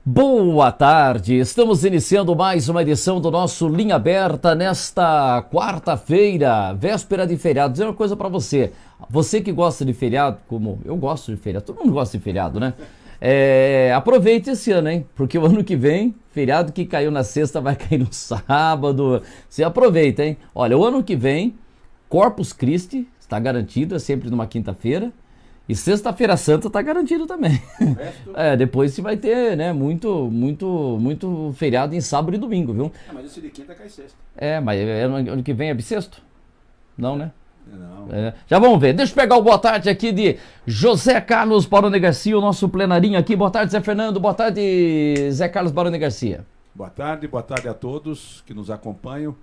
Boa tarde, estamos iniciando mais uma edição do nosso Linha Aberta nesta quarta-feira, véspera de feriado. Vou dizer uma coisa pra você, você que gosta de feriado, como eu gosto de feriado, todo mundo gosta de feriado, né? Aproveite esse ano, hein? Porque o ano que vem, feriado que caiu na sexta vai cair no sábado. Você aproveita, hein? Olha, o ano que vem, Corpus Christi está garantido, é sempre numa quinta-feira. E sexta-feira santa tá garantido também. Depois você vai ter, né, muito feriado em sábado e domingo, viu? Mas esse de quinta cai sexta. Mas ano que vem é bissexto? Não, né? Não. Já vamos ver. Deixa eu pegar o boa tarde aqui de José Carlos Barone Garcia, o nosso plenarinho aqui. Boa tarde, Zé Fernando. Boa tarde, Zé Carlos Barone Garcia. Boa tarde a todos que nos acompanham.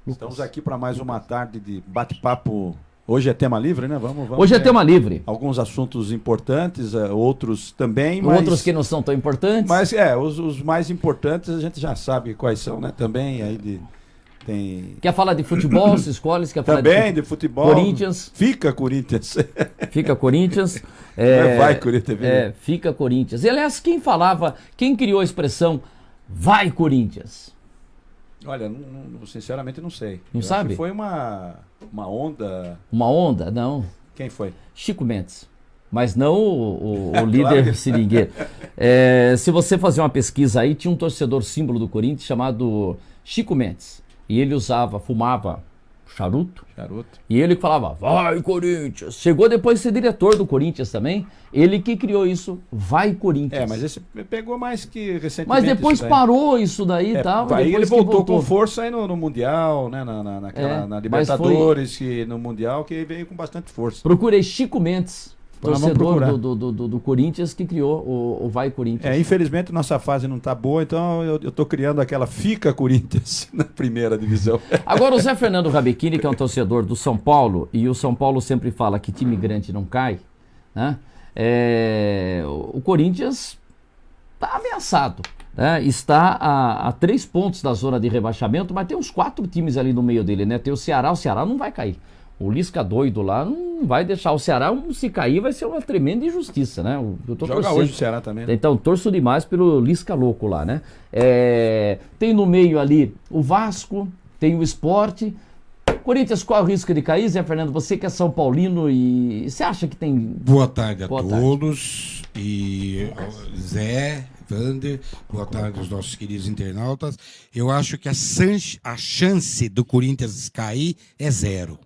Estamos aqui para mais uma tarde de bate-papo. Hoje é tema livre, né? Vamos Hoje é tema livre. Alguns assuntos importantes, outros também. Outros que não são tão importantes. Mas os mais importantes a gente já sabe quais são, né? Também aí Quer falar de futebol, se escolhe, quer falar também de futebol. Corinthians. Fica Corinthians. Fica Corinthians. Vai Corinthians. Fica Corinthians. E, aliás, quem criou a expressão vai Corinthians? Olha, sinceramente não sei. Não sabe? Acho que foi uma onda. Uma onda? Não. Quem foi? Chico Mendes. Mas não o líder seringueiro. Se você fazer uma pesquisa aí, tinha um torcedor símbolo do Corinthians chamado Chico Mendes. E ele fumava charuto. E ele falava, vai Corinthians. Chegou depois de ser diretor do Corinthians também. Ele que criou isso, vai Corinthians. Mas esse pegou mais que recentemente. Mas depois parou isso daí e tal. Aí ele voltou com força aí no Mundial, né? Na Libertadores, no Mundial, que veio com bastante força. Procurei Chico Mendes, torcedor do Corinthians, que criou o Vai Corinthians. Infelizmente nossa fase não tá boa, então eu tô criando aquela Fica Corinthians na primeira divisão. Agora o Zé Fernando Rabechini, que é um torcedor do São Paulo, e o São Paulo sempre fala que time grande não cai, né? O Corinthians está ameaçado, né? Está a 3 pontos da zona de rebaixamento, mas tem uns 4 times ali no meio dele, né? Tem o Ceará não vai cair. O Lisca doido lá não vai deixar o Ceará, se cair vai ser uma tremenda injustiça, né? Joga hoje o Ceará também, né? Então torço demais pelo Lisca louco lá, né? Tem no meio ali o Vasco, tem o Sport. Corinthians, qual é o risco de cair, Zé Fernando? Você que é São Paulino e você acha que tem... Boa tarde a todos. E Zé, Vander, boa tarde aos nossos queridos internautas. Eu acho que a chance do Corinthians cair é 0.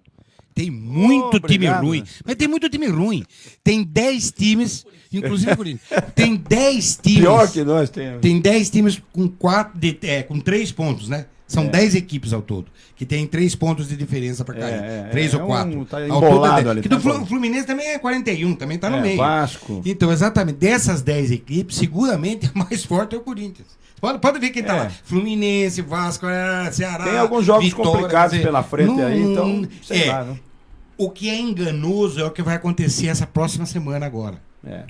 Tem muito time ruim, mas tem muito time ruim. Tem 10 times, inclusive o Corinthians. Tem 10 times. Pior que nós temos. Tem 10 times com 3 pontos, né? São 10 equipes ao todo, que tem 3 pontos de diferença para cair. 3 ou 4. Tá embolado ali. O Fluminense também é 41, também tá no meio. Vasco. Então, exatamente, dessas 10 equipes, seguramente a mais forte é o Corinthians. Pode ver quem tá lá. Fluminense, Vasco, Ceará. Tem alguns jogos complicados pela frente aí, então, sei lá, né? O que é enganoso é o que vai acontecer essa próxima semana agora.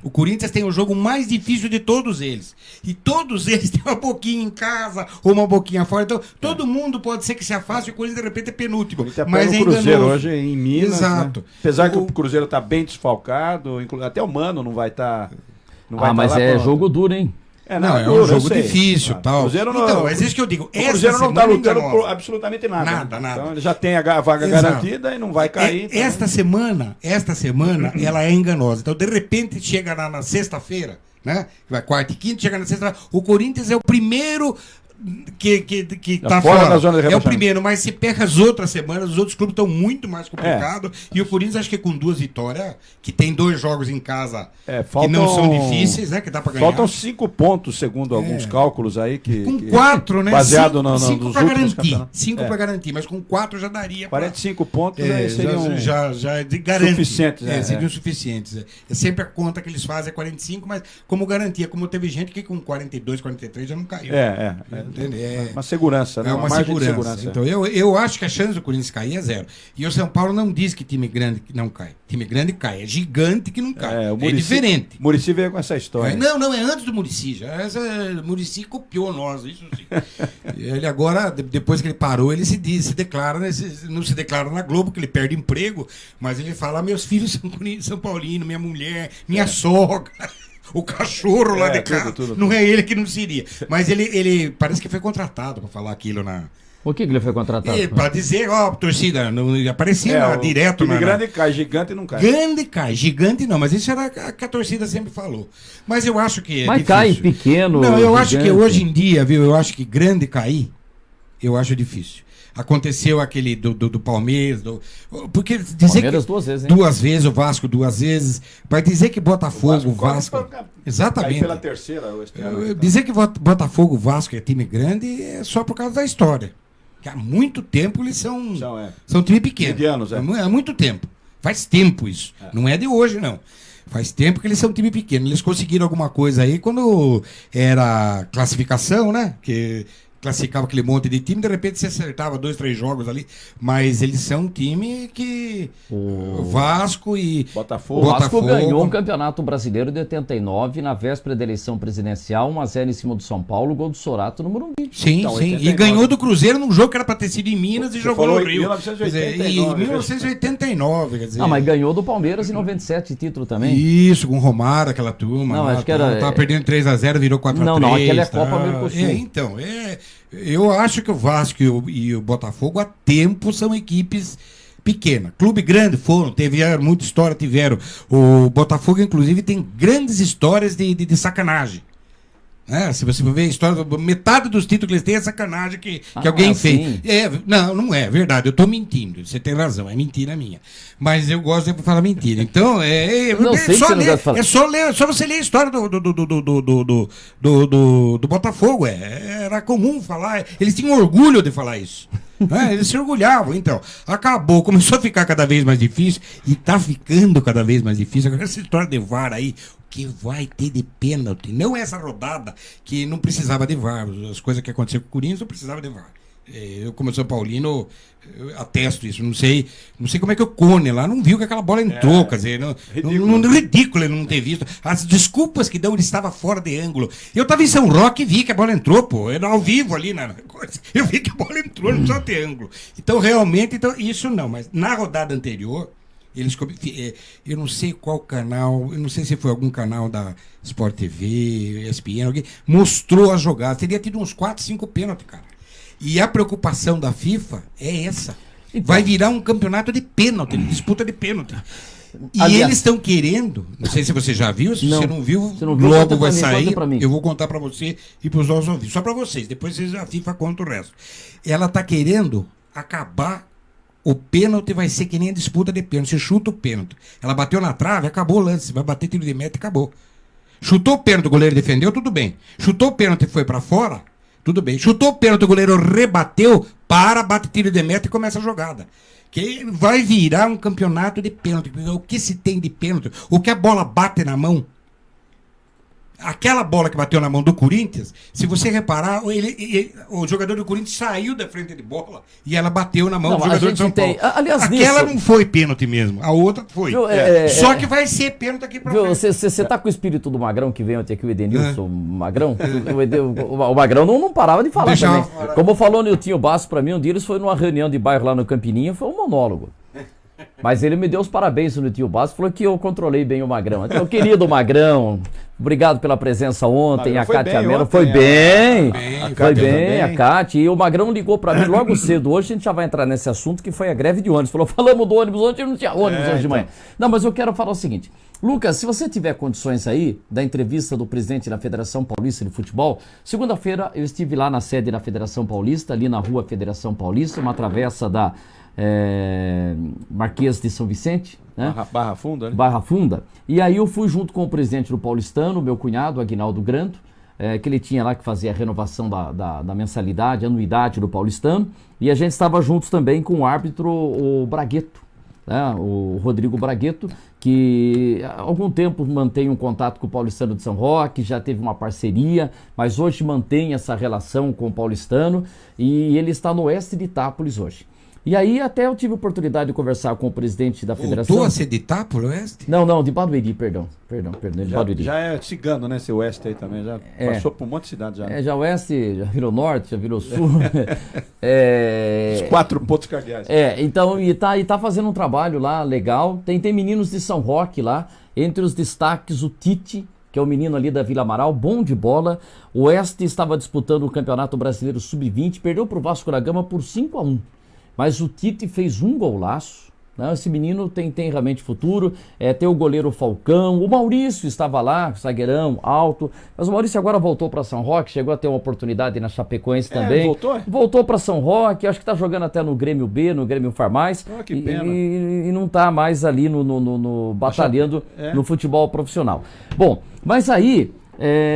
O Corinthians tem o jogo mais difícil de todos eles. E todos eles têm uma boquinha em casa ou uma boquinha fora. Então, todo mundo pode ser que se afaste e o Corinthians, de repente, é penúltimo. Mas é Cruzeiro hoje em Minas. Exato. Né? Apesar que o Cruzeiro está bem desfalcado, até o Mano não vai estar. Mas jogo duro, hein? É um jogo difícil, tal. Então, é isso que eu digo. O Cruzeiro não está lutando por absolutamente nada. Nada. Então ele já tem a vaga garantida e não vai cair. Esta semana, ela é enganosa. Então, de repente, chega na sexta-feira, né? Vai quarta e quinta, chega na sexta-feira. O Corinthians é o primeiro que tá fora da zona de rebaixamento. É o primeiro, mas se pega as outras semanas, os outros clubes estão muito mais complicados. E o Corinthians, acho que com 2 vitórias, que tem 2 jogos em casa que não são difíceis, né? Que dá pra ganhar. Faltam 5 pontos, segundo alguns cálculos aí. Com 4, né? Baseado 5 nos pra últimos garantir. 5 pra garantir, mas com 4 já daria. 45 pontos aí seriam já garante. Suficientes. Seriam suficientes. É sempre a conta que eles fazem é 45, mas como garantia, como teve gente que com 42, 43 já não caiu. Uma segurança, né? É uma margem segurança. De segurança. Então eu acho que a chance do Corinthians cair é 0. E o São Paulo não diz que time grande não cai. Time grande cai. É gigante que não cai. É diferente. O Muricy veio com essa história. Não, é antes do Muricy. O Muricy copiou nós, isso sim. Ele agora, depois que ele parou, ele se declara, não se declara na Globo, que ele perde emprego, mas ele fala: meus filhos são paulinos, minha mulher, minha sogra. o cachorro lá de tudo, cá. tudo. Não é ele que não seria. Mas ele parece que foi contratado para falar aquilo na... O que ele foi contratado? Para dizer, ó, torcida, não aparecia direto time grande cai, gigante não cai. Grande cai, gigante não, mas isso era que a torcida sempre falou. Mas eu acho que Mas difícil. cai pequeno. Não, eu gigante. acho que hoje em dia, viu, eu acho que grande cair, eu acho difícil. Aconteceu aquele do Palmeiras, porque dizer Palmeiras que 2 vezes, hein? 2 vezes, o Vasco 2 vezes, vai dizer que Botafogo, o Vasco, exatamente. Pela terceira, Dizer que Botafogo, Vasco é time grande é só por causa da história. Que há muito tempo eles são time pequeno. Medianos, Há muito tempo. Faz tempo isso. Não é de hoje, não. Faz tempo que eles são time pequeno. Eles conseguiram alguma coisa aí quando era classificação, né? Que classificava aquele monte de time, de repente você acertava 2, 3 jogos ali, mas eles são um time que Vasco e Botafogo. O Vasco ganhou um campeonato brasileiro de 89 na véspera da eleição presidencial, 1-0 em cima do São Paulo, gol do Sorato no Morumbi. Sim, então, sim. 89. E ganhou do Cruzeiro num jogo que era pra ter sido em Minas e jogou no Rio. 1989. Em 1989, quer dizer. Não, mas ganhou do Palmeiras em 97 título também. Isso, com o Romário, aquela turma. Não, lá, acho que era... Tava perdendo 3-0, virou 4-3. Não, aquela é tá? Copa Mercosul. Então, eu acho que o Vasco e o Botafogo há tempo são equipes pequenas. Clube grande tiveram muita história, tiveram. O Botafogo, inclusive, tem grandes histórias de sacanagem. Se você ver a história, metade dos títulos que eles têm é sacanagem que alguém fez. Não é verdade, eu estou mentindo. Você tem razão, é mentira minha. Mas eu gosto de falar mentira. Então, só você ler a história do Botafogo. Era comum falar, eles tinham orgulho de falar isso. Eles se orgulhavam. Então, começou a ficar cada vez mais difícil e está ficando cada vez mais difícil. Agora, essa história de VAR aí, que vai ter de pênalti. Não essa rodada que não precisava de VAR. As coisas que aconteceram com o Corinthians não precisava de VAR. Eu, como São Paulino, atesto isso. Não sei como é que o Cone lá não viu que aquela bola entrou. Quer dizer, ridículo ele não ter visto. As desculpas que dão, ele estava fora de ângulo. Eu estava em São Roque e vi que a bola entrou, pô. Era ao vivo ali na coisa. Eu vi que a bola entrou, não precisava ter ângulo. Então, realmente, isso não. Mas na rodada anterior, eu não sei qual canal, eu não sei se foi algum canal da Sport TV, ESPN, alguém mostrou a jogada. Teria tido uns 4, 5 pênaltis, cara. E a preocupação da FIFA é essa. Então, vai virar um campeonato de pênalti, de disputa de pênalti. E eles estão querendo, não sei se você já viu, se você não viu, logo vai sair. Eu vou contar para você e para os nossos ouvintes. Só para vocês, depois a FIFA conta o resto. Ela está querendo acabar. O pênalti vai ser que nem a disputa de pênalti. Você chuta o pênalti. Ela bateu na trave, acabou o lance. Vai bater tiro de meta e acabou. Chutou o pênalti, o goleiro defendeu, tudo bem. Chutou o pênalti e foi pra fora, tudo bem. Chutou o pênalti, o goleiro rebateu, bate tiro de meta e começa a jogada. Que vai virar um campeonato de pênalti. O que se tem de pênalti? O que a bola bate na mão? Aquela bola que bateu na mão do Corinthians, se você reparar, o jogador do Corinthians saiu da frente de bola e ela bateu na mão do jogador de São Paulo. Aquela não foi pênalti mesmo, a outra foi. Só que vai ser pênalti aqui pra frente. Você tá com o espírito do Magrão que veio até aqui, o Edenilson Magrão? O Magrão não parava de falar também. Como falou o Niltinho Basso pra mim, um dia eles foram numa reunião de bairro lá no Campininha, foi um monólogo. Mas ele me deu os parabéns no Tio Basso, falou que eu controlei bem o Magrão. Então, querido Magrão, obrigado pela presença ontem. A Cátia Melo foi bem. Foi bem, a Cátia. E o Magrão ligou pra mim logo cedo. Hoje a gente já vai entrar nesse assunto que foi a greve de ônibus. Falou, falamos do ônibus ontem, não tinha ônibus hoje de manhã. Não, mas eu quero falar o seguinte. Lucas, se você tiver condições aí da entrevista do presidente da Federação Paulista de Futebol, segunda-feira eu estive lá na sede da Federação Paulista, ali na rua Federação Paulista, uma travessa da Marquês de São Vicente, né? Barra Funda, né? Barra Funda. E aí eu fui junto com o presidente do Paulistano, meu cunhado, Aguinaldo Grando, que ele tinha lá que fazer a renovação da mensalidade, anuidade do Paulistano, e a gente estava juntos também com o árbitro, o Bragueto, né? O Rodrigo Bragueto, que há algum tempo mantém um contato com o Paulistano de São Roque, já teve uma parceria, mas hoje mantém essa relação com o Paulistano, e ele está no oeste de Itápolis hoje. E aí até eu tive a oportunidade de conversar com o presidente da federação. Voltou a ser de Itápolis, oeste? Não, de Barueri, perdão, de Barueri. Já é cigano, né, esse oeste aí também, já passou por um monte de cidade já. Já oeste, já virou norte, já virou sul. Os 4 pontos cardeais. Então, e tá fazendo um trabalho lá legal, tem meninos de São Roque lá, entre os destaques o Tite, que é o menino ali da Vila Amaral, bom de bola. O Oeste estava disputando o Campeonato Brasileiro Sub-20, perdeu para o Vasco da Gama por 5-1. Mas o Tite fez um golaço. Não, esse menino tem realmente futuro. Tem o goleiro Falcão, o Maurício estava lá, zagueirão, alto, mas o Maurício agora voltou para São Roque, chegou a ter uma oportunidade na Chapecoense também. Voltou para São Roque, acho que está jogando até no Grêmio B, no Grêmio Farmais, que pena. E não está mais ali batalhando no futebol profissional. Bom, mas aí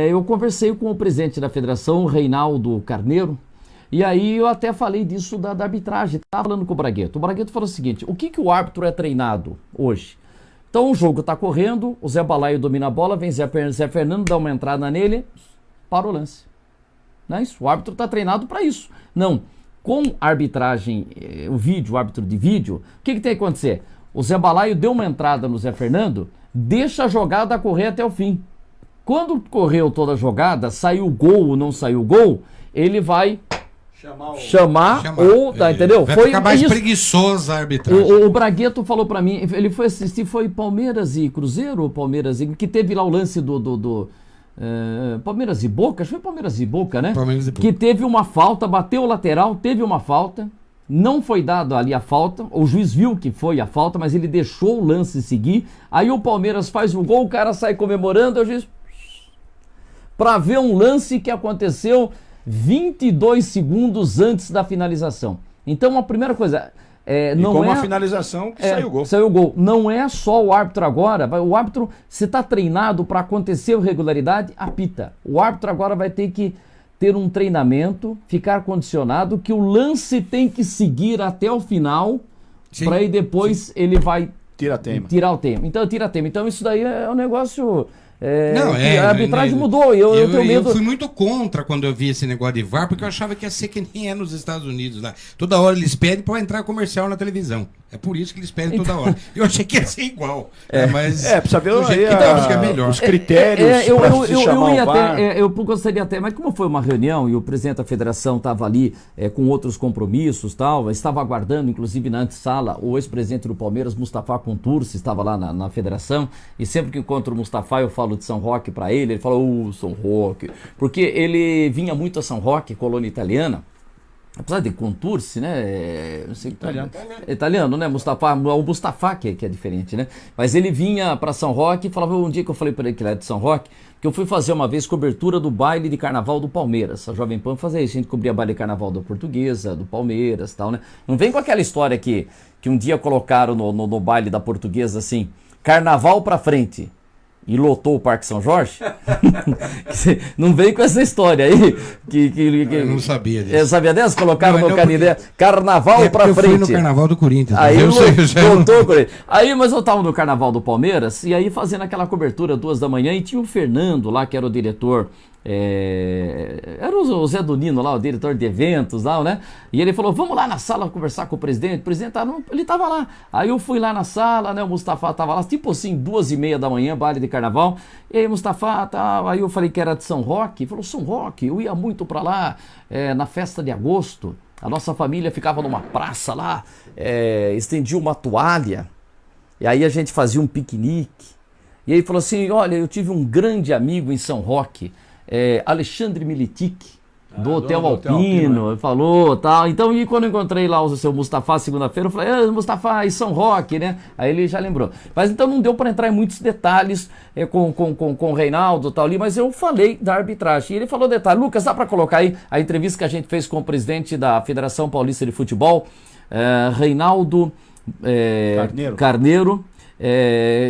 eu conversei com o presidente da federação, o Reinaldo Carneiro. E aí eu até falei disso da arbitragem, estava falando com o Bragueto. O Bragueto falou o seguinte, o que o árbitro é treinado hoje? Então o jogo está correndo, o Zé Balaio domina a bola, vem Zé Fernando, dá uma entrada nele, para o lance. Não é isso? O árbitro está treinado para isso. Não, com a arbitragem, o árbitro de vídeo, o que tem que acontecer? O Zé Balaio deu uma entrada no Zé Fernando, deixa a jogada correr até o fim. Quando correu toda a jogada, saiu o gol ou não saiu o gol, ele vai... Chamar ou, entendeu? Vai ficar mais preguiçosa a arbitragem. O Bragueto falou pra mim, ele foi assistir, foi Palmeiras e Cruzeiro, ou Palmeiras e... que teve lá o lance do Palmeiras e Boca, acho que foi Palmeiras e Boca, né? Palmeiras e Boca. Que teve uma falta, bateu o lateral, teve uma falta, não foi dado ali a falta, o juiz viu que foi a falta, mas ele deixou o lance seguir, aí o Palmeiras faz o gol, o cara sai comemorando, o juiz... pra ver um lance que aconteceu 22 segundos antes da finalização. Então, a primeira coisa... não com uma finalização que saiu o gol. Saiu o gol. Não é só o árbitro agora. O árbitro, se está treinado para acontecer irregularidade, apita. O árbitro agora vai ter que ter um treinamento, ficar condicionado, que o lance tem que seguir até o final, para aí depois ele vai tirar o tema. Então, tira a tema. Então, isso daí é um negócio... a arbitragem mudou e eu tenho medo. Eu fui muito contra quando eu vi esse negócio de VAR, porque eu achava que ia ser que nem é nos Estados Unidos lá. Toda hora eles pedem para entrar comercial na televisão. É por isso que eles pedem toda hora. Eu achei que ia ser igual. Precisa ver acho que é melhor. Os critérios para se chamar o VAR. Eu gostaria até, mas como foi uma reunião e o presidente da federação estava ali com outros compromissos, tal, estava aguardando, inclusive na antessala, o ex-presidente do Palmeiras, Mustafa Contursi, estava lá na federação, e sempre que encontro o Mustafa eu falo de São Roque para ele fala, São Roque, porque ele vinha muito a São Roque, colônia italiana, apesar de Contursi, né? Italiano, né? O Mustafa que é diferente, né? Mas ele vinha para São Roque e falava, um dia que eu falei para ele que ele era de São Roque, que eu fui fazer uma vez cobertura do baile de carnaval do Palmeiras. A Jovem Pan fazia isso, a gente cobria baile de carnaval da Portuguesa, do Palmeiras e tal, né? Não vem com aquela história que um dia colocaram no baile da Portuguesa assim, carnaval pra frente. E lotou o Parque São Jorge? Não vem com essa história aí. Eu não sabia disso. Eu sabia dessa? Colocaram no Canindé. Carnaval pra frente. Eu fui no Carnaval do Corinthians. Aí lotou o Corinthians. Aí, mas eu tava no Carnaval do Palmeiras, e aí fazendo aquela cobertura 2 da manhã, e tinha o Fernando lá, que era o diretor... era o Zé Donino lá, o diretor de eventos lá, né? E ele falou, vamos lá na sala conversar com o presidente. O presidente ele tava lá. Aí eu fui lá na sala, né? O Mustafa tava lá, tipo assim, 2h30 da manhã, baile de carnaval. E aí Mustafa tá. Aí eu falei que era de São Roque. Ele falou, São Roque, eu ia muito pra lá na festa de agosto. A nossa família ficava numa praça lá, estendia uma toalha. E aí a gente fazia um piquenique. E aí falou assim, olha, eu tive um grande amigo em São Roque, Alexandre Militic, do Hotel Alpino, falou tal. Então, e quando eu encontrei lá o seu Mustafa segunda-feira, eu falei, Mustafa e São Roque, né? Aí ele já lembrou. Mas então não deu para entrar em muitos detalhes com o Reinaldo tal ali, mas eu falei da arbitragem. E ele falou detalhe. Lucas, dá para colocar aí a entrevista que a gente fez com o presidente da Federação Paulista de Futebol, Reinaldo Carneiro.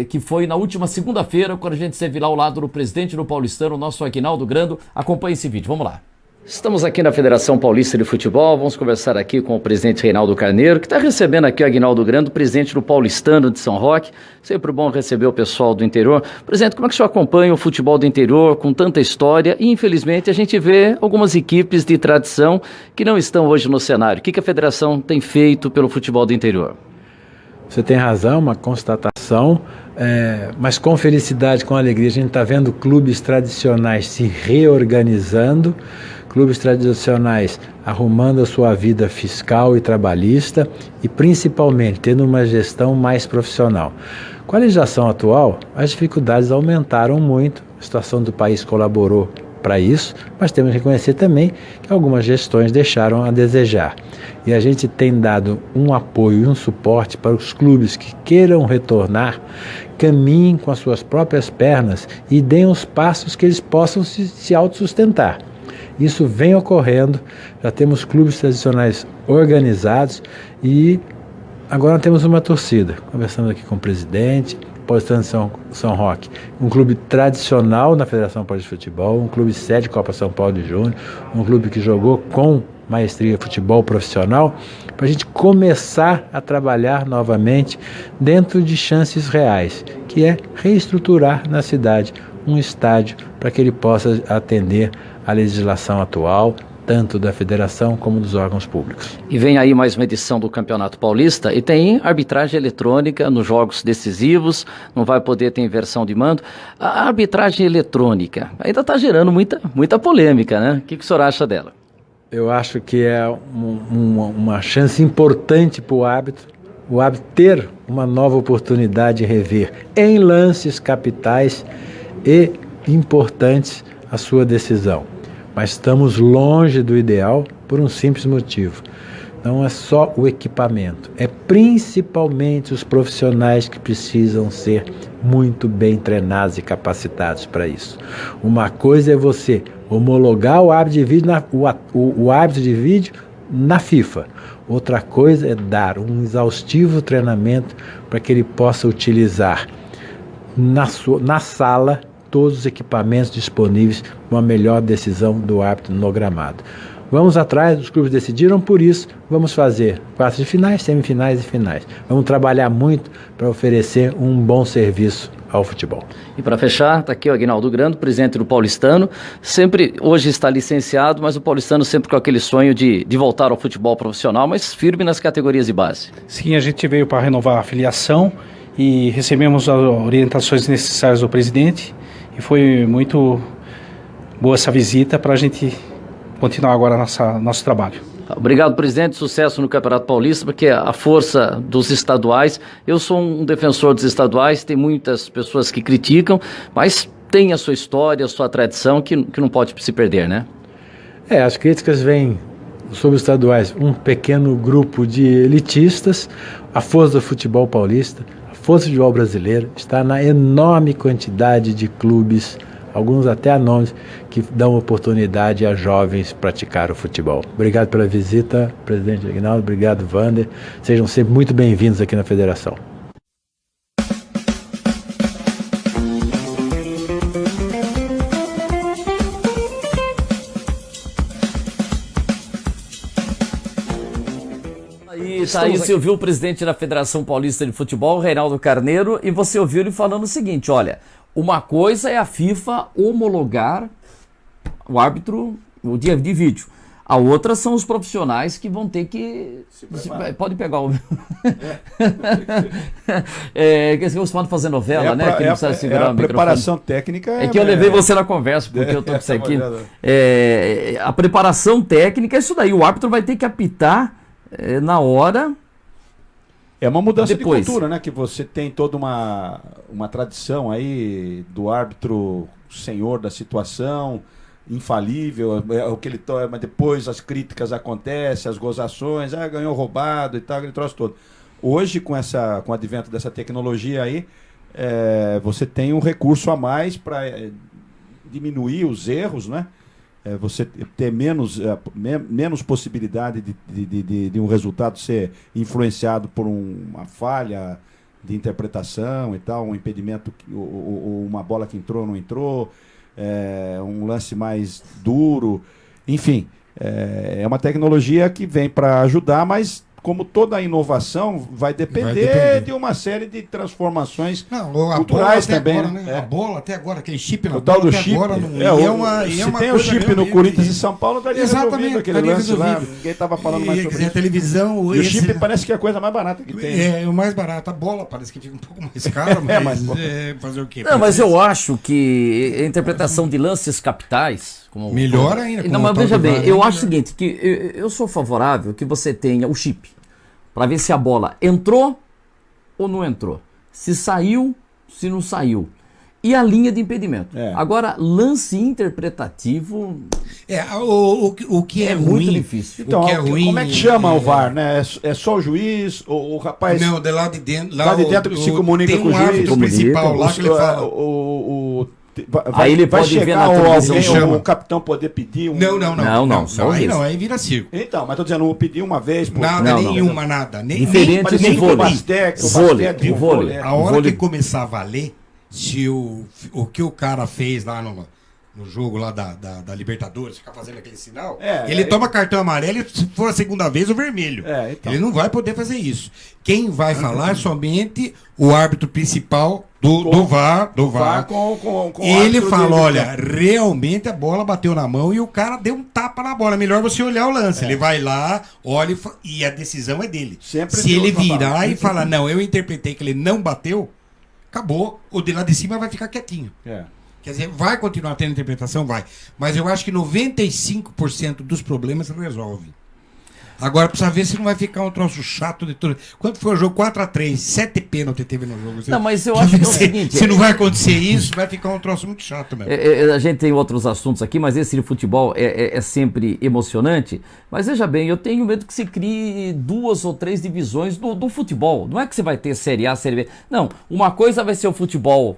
Que foi na última segunda-feira, quando a gente esteve lá ao lado do presidente do Paulistano, o nosso Aguinaldo Grando. Acompanhe esse vídeo, vamos lá. Estamos aqui na Federação Paulista de Futebol, vamos conversar aqui com o presidente Reinaldo Carneiro, que está recebendo aqui o Aguinaldo Grando, presidente do Paulistano de São Roque. Sempre bom receber o pessoal do interior. Presidente, como é que o senhor acompanha o futebol do interior com tanta história? E infelizmente a gente vê algumas equipes de tradição que não estão hoje no cenário. O que a federação tem feito pelo futebol do interior? Você tem razão, uma constatação, mas com felicidade, com alegria, a gente está vendo clubes tradicionais se reorganizando, clubes tradicionais arrumando a sua vida fiscal e trabalhista e principalmente tendo uma gestão mais profissional. Com a legislação atual, as dificuldades aumentaram muito a situação do país colaborou para isso, mas temos que reconhecer também que algumas gestões deixaram a desejar. E a gente tem dado um apoio e um suporte para os clubes que queiram retornar, caminhem com as suas próprias pernas e deem os passos que eles possam se autossustentar. Isso vem ocorrendo, já temos clubes tradicionais organizados e agora temos uma torcida. Conversamos aqui com o presidente, Paulistano São Roque, um clube tradicional na Federação Paulista de Futebol, um clube sede Copa São Paulo de Júnior, um clube que jogou com maestria futebol profissional, para a gente começar a trabalhar novamente dentro de chances reais, que é reestruturar na cidade um estádio para que ele possa atender à legislação atual, tanto da federação como dos órgãos públicos. E vem aí mais uma edição do Campeonato Paulista e tem arbitragem eletrônica nos jogos decisivos, não vai poder ter inversão de mando. A arbitragem eletrônica ainda está gerando muita polêmica, né? O que o senhor acha dela? Eu acho que é uma chance importante para o árbitro ter uma nova oportunidade de rever em lances capitais e importantes a sua decisão. Mas estamos longe do ideal por um simples motivo. Não é só o equipamento, é principalmente os profissionais que precisam ser muito bem treinados e capacitados para isso. Uma coisa é você homologar o árbitro de vídeo o árbitro de vídeo na FIFA. Outra coisa é dar um exaustivo treinamento para que ele possa utilizar na sala todos os equipamentos disponíveis para uma melhor decisão do árbitro no gramado. Vamos atrás, os clubes decidiram, por isso vamos fazer quartas de finais, semifinais e finais. Vamos trabalhar muito para oferecer um bom serviço ao futebol. E para fechar, está aqui o Aguinaldo Grando, presidente do Paulistano, sempre, hoje está licenciado, mas o Paulistano sempre com aquele sonho de voltar ao futebol profissional, mas firme nas categorias de base. Sim, a gente veio para renovar a filiação e recebemos as orientações necessárias do presidente e foi muito boa essa visita para a gente continuar agora nosso trabalho. Obrigado, presidente. Sucesso no Campeonato Paulista, porque a força dos estaduais, eu sou um defensor dos estaduais, tem muitas pessoas que criticam, mas tem a sua história, a sua tradição que não pode se perder, né? As críticas vêm sobre os estaduais, um pequeno grupo de elitistas, a força do futebol paulista, a força do futebol brasileiro está na enorme quantidade de clubes, alguns até anônimos, que dão oportunidade a jovens praticar o futebol. Obrigado pela visita, presidente Aguinaldo, obrigado, Wander. Sejam sempre muito bem-vindos aqui na Federação. Aí você ouviu o presidente da Federação Paulista de Futebol, Reinaldo Carneiro, e você ouviu ele falando o seguinte, olha, uma coisa é a FIFA homologar o árbitro, o dia de vídeo. A outra são os profissionais que vão ter que... Pode pegar o... que você pode fazer novela, né? Que não precisa segurar o microfone. Preparação técnica... É que eu levei você na conversa, porque eu tô com isso aqui. A preparação técnica é isso daí. O árbitro vai ter que apitar na hora... É uma mudança depois. De cultura, né? Que você tem toda uma tradição aí do árbitro senhor da situação, infalível, é o que ele toma, mas depois as críticas acontecem, as gozações, ganhou roubado e tal, aquele troço todo. Hoje, com o advento dessa tecnologia aí, você tem um recurso a mais para diminuir os erros, né? Você ter menos possibilidade de um resultado ser influenciado por uma falha de interpretação e tal, um impedimento, ou uma bola que entrou ou não entrou, um lance mais duro, enfim, é uma tecnologia que vem para ajudar, mas como toda inovação vai depender de uma série de transformações culturais também. Agora, né? A bola até agora, aquele chip na o tal bola do até chip, agora não se tem o chip no Corinthians e São Paulo, estaria resolvido aquele lance lá. Ninguém estava falando mais sobre isso. A televisão... E o chip parece que é a coisa mais barata que tem. É o mais barato. A bola parece que fica um pouco mais cara, mas fazer o quê? Não, mas eu acho que a interpretação de lances capitais... Melhor ainda. Não, mas veja bem, eu acho o seguinte, que eu sou favorável que você tenha o chip, para ver se a bola entrou ou não entrou, se saiu, se não saiu. e a linha de impedimento. É. Agora, lance interpretativo O que é muito ruim, difícil. Então, o que é ruim, como é que chama o VAR, né? É só o juiz, o rapaz... Não, de lá de dentro. Lá de dentro que se comunica tem com o um juiz. árbitro principal lá que ele fala. Aí ele pode ver na televisão. chama. O capitão poder pedir um... Não, só aí isso. não, aí vira circo. Então, mas tô dizendo, pedir uma vez... Por... Nada, Não, nenhuma, nada. Diferente Mas do nem vôlei. o basquete, Vôlei, vôlei. A hora vôlei. que começar a valer, se o que o cara fez lá no jogo lá da Libertadores, ficar fazendo aquele sinal, ele toma cartão amarelo e se for a segunda vez, o vermelho. Então. Ele não vai poder fazer isso. Quem vai falar é somente o árbitro principal do VAR. Com Ele árbitro fala, dele. olha, realmente a bola bateu na mão e o cara deu um tapa na bola. É melhor você olhar o lance. Ele vai lá, olha e a decisão é dele. Sempre Se de ele outra virar bala. e falar, não, eu interpretei que ele não bateu, acabou. O de lá de cima vai ficar quietinho. Quer dizer, vai continuar tendo interpretação? Vai. Mas eu acho que 95% dos problemas se resolve. Agora precisa ver se não vai ficar um troço chato de tudo. Quando foi o jogo 4-3, 7 pênaltis teve no jogo. Não, mas eu acho que é o seguinte... Se não vai acontecer isso, vai ficar um troço muito chato mesmo. A gente tem outros assuntos aqui, mas esse de futebol é sempre emocionante. Mas veja bem, eu tenho medo que se crie 2 ou 3 divisões do futebol. Não é que você vai ter Série A, Série B. Não, uma coisa vai ser o futebol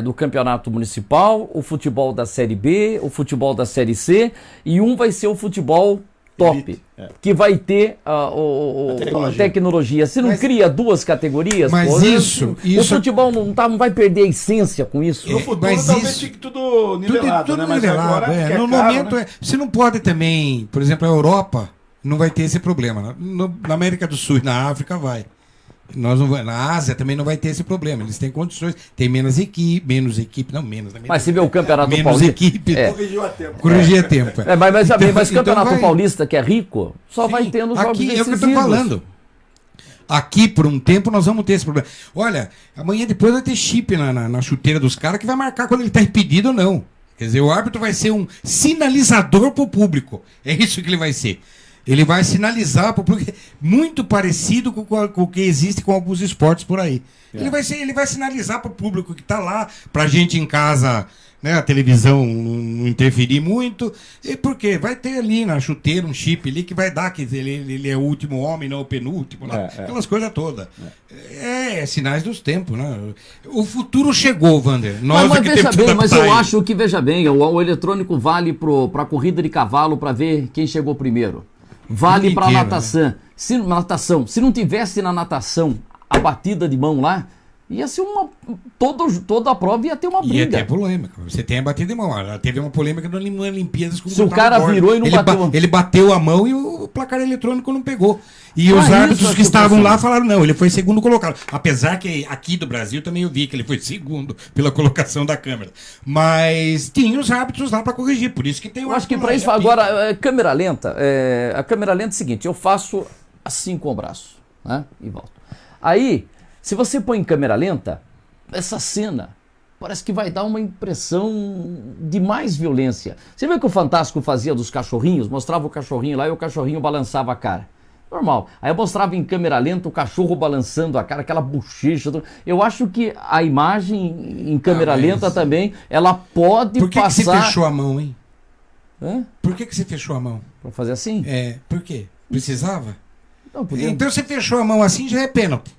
do campeonato municipal, o futebol da Série B, o futebol da Série C, e um vai ser o futebol top, que vai ter a tecnologia. Você não cria 2 categorias? Mas pô, isso... O futebol não vai perder a essência com isso? No futuro mas talvez isso- fique tudo nivelado, Tudo né? Mas nivelado, agora que No caro, momento, né? você não pode também... Por exemplo, a Europa não vai ter esse problema. Na América do Sul e na África vai. Na Ásia também não vai ter esse problema. Eles têm condições. Tem menos equipe. Não, menos. Mas se vê o campeonato menos paulista... equipe. Corrigiu a tempo. Corrigir a tempo. Mas campeonato vai- paulista que é rico, só vai ter nos jogos aqui é o que eu decisivos. estou falando. Aqui, por um tempo, nós vamos ter esse problema. Olha, amanhã depois vai ter chip na chuteira dos caras que vai marcar quando ele está impedido ou não. Quer dizer, o árbitro vai ser um sinalizador para o público. É isso que ele vai ser. Ele vai sinalizar para o público, muito parecido com o que existe com alguns esportes por aí. Ele vai sinalizar para o público que está lá, para a gente em casa, né, a televisão não interferir muito. E por quê? Vai ter ali na chuteira um chip ali que vai dar que ele é o último homem, não o penúltimo. Aquelas coisas todas. Sinais dos tempos, né? O futuro chegou, Wander. Mas veja bem, mas eu acho acho que, veja bem, o eletrônico vale para a corrida de cavalo para ver quem chegou primeiro. Vale para natação. Natação. Se não tivesse na natação a batida de mão lá, ia ser toda a prova ia ter uma briga. Ia ter polêmica. Você tem a batida de mão. Teve uma polêmica nas Olimpíadas. Se o cara virou e não bateu... Ele bateu a mão e o placar eletrônico não pegou. E os isso árbitros é que estavam situação. lá falaram, não, ele foi segundo colocado. Apesar que aqui do Brasil também eu vi que ele foi segundo pela colocação da câmera. Mas tinha os árbitros lá para corrigir, por isso que tem o Eu acho que árbitro para lá, isso, agora, câmera lenta, a câmera lenta é o seguinte, eu faço assim com o braço, né, e volto. Aí, se você põe em câmera lenta, essa cena parece que vai dar uma impressão de mais violência. Você vê que o Fantástico fazia dos cachorrinhos, mostrava o cachorrinho lá e o cachorrinho balançava a cara. Normal. Aí eu mostrava em câmera lenta o cachorro balançando a cara, aquela bochecha. Eu acho que a imagem em câmera lenta também, ela pode Por que passar... que você fechou a mão, hein? Hã? Por que você fechou a mão? Pra fazer assim? Por quê? Precisava? Não, podia... Então você fechou a mão assim, já é pênalti.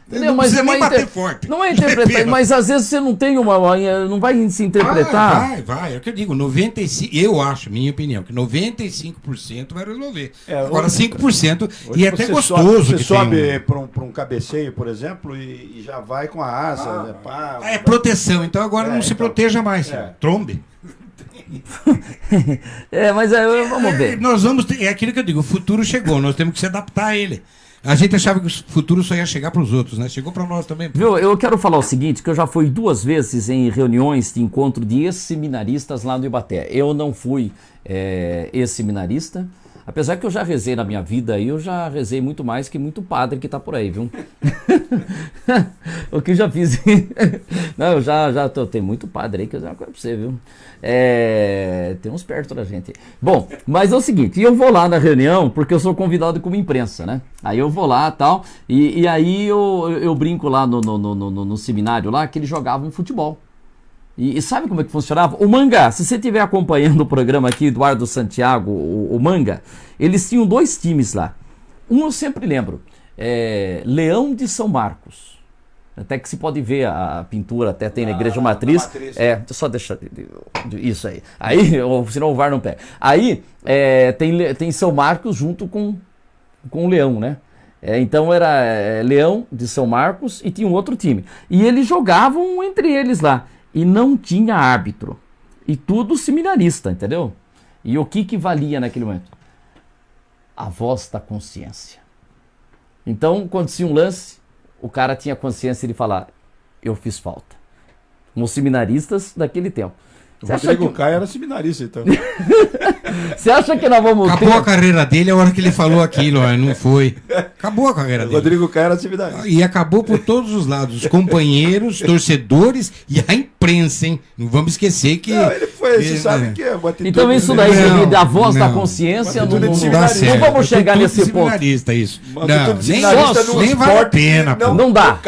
Entendeu? Não Mas precisa é nem uma bater forte. Não é Já interpretar, pênalti. mas às vezes você não tem não vai se interpretar. Vai. É o que eu digo, 95%, eu acho, minha opinião, que 95% vai resolver. Agora 5%, e é até gostoso. Você que sobe tem para um cabeceio, por exemplo, e já vai com a asa. Né, pá, É proteção, então agora não se então. proteja mais. Trombe. Mas vamos ver. Nós vamos ter, é aquilo que eu digo, o futuro chegou, nós temos que se adaptar a ele. A gente achava que o futuro só ia chegar para os outros, né? Chegou para nós também. Viu, eu quero falar o seguinte, que eu já fui 2 vezes em reuniões de encontro de ex-seminaristas lá no Ibaté. Eu não fui ex-seminarista, apesar que eu já rezei na minha vida aí, eu já rezei muito mais que muito padre que tá por aí, viu? O que eu já fiz... Não, eu já tem muito padre aí que eu já conheço pra você, viu? Tem uns perto da gente. Bom, mas é o seguinte, eu vou lá na reunião porque eu sou convidado como imprensa, né? Aí eu vou lá tal, e aí eu brinco lá no seminário lá que eles jogavam futebol. E sabe como é que funcionava? O Manga, se você estiver acompanhando o programa aqui, Eduardo Santiago, o Manga, eles tinham 2 times lá. Um eu sempre lembro, Leão de São Marcos. Até que se pode ver a pintura, até tem na Igreja Matriz. Só deixa isso aí. Aí, senão o VAR não pega. Aí tem São Marcos junto com o Leão, né? Então era Leão de São Marcos e tinha um outro time. E eles jogavam entre eles lá. E não tinha árbitro. E tudo seminarista, entendeu? E o que valia naquele momento? A voz da consciência. Então, acontecia um lance, o cara tinha consciência de falar, eu fiz falta. Como os seminaristas daquele tempo. O Rodrigo Caio era seminarista, então. Você acha que nós vamos Acabou a carreira dele a hora que ele falou aquilo, ó, não foi. Acabou a carreira dele. Rodrigo Caio era seminarista. E acabou por todos os lados. Os companheiros, torcedores e a imprensa, hein? Não vamos esquecer que... Não, ele foi, você sabe que é uma atitude... Então isso daí, da voz da consciência, não vamos chegar nesse ponto. Isso. Nem vale a pena, pô. Não dá.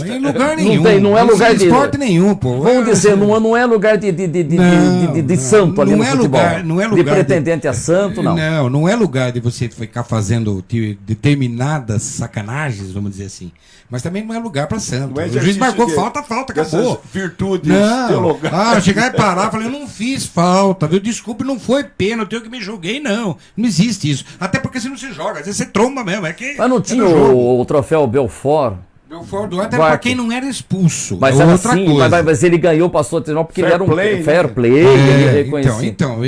Em lugar nenhum. Não é lugar de... esporte nenhum, pô. Vamos dizer, não é lugar de santo ali no futebol. Não é lugar de pretendente a santo, não. Não é lugar de você ficar fazendo determinadas sacanagens, vamos dizer assim. Mas também não é lugar para santo. O juiz marcou falta, acabou. Virtudes teologais. Chegar e parar, falei, eu não fiz falta, viu? Desculpe, não foi pênalti, eu que me joguei, não. Não existe isso. Até porque você não se joga, às vezes você tromba mesmo. Mas não tinha o troféu Belfort? Belfort Duarte era pra quem não era expulso. Mas era outra coisa. Mas ele ganhou, passou a ter porque ele era um fair play, ele reconhecia. Então,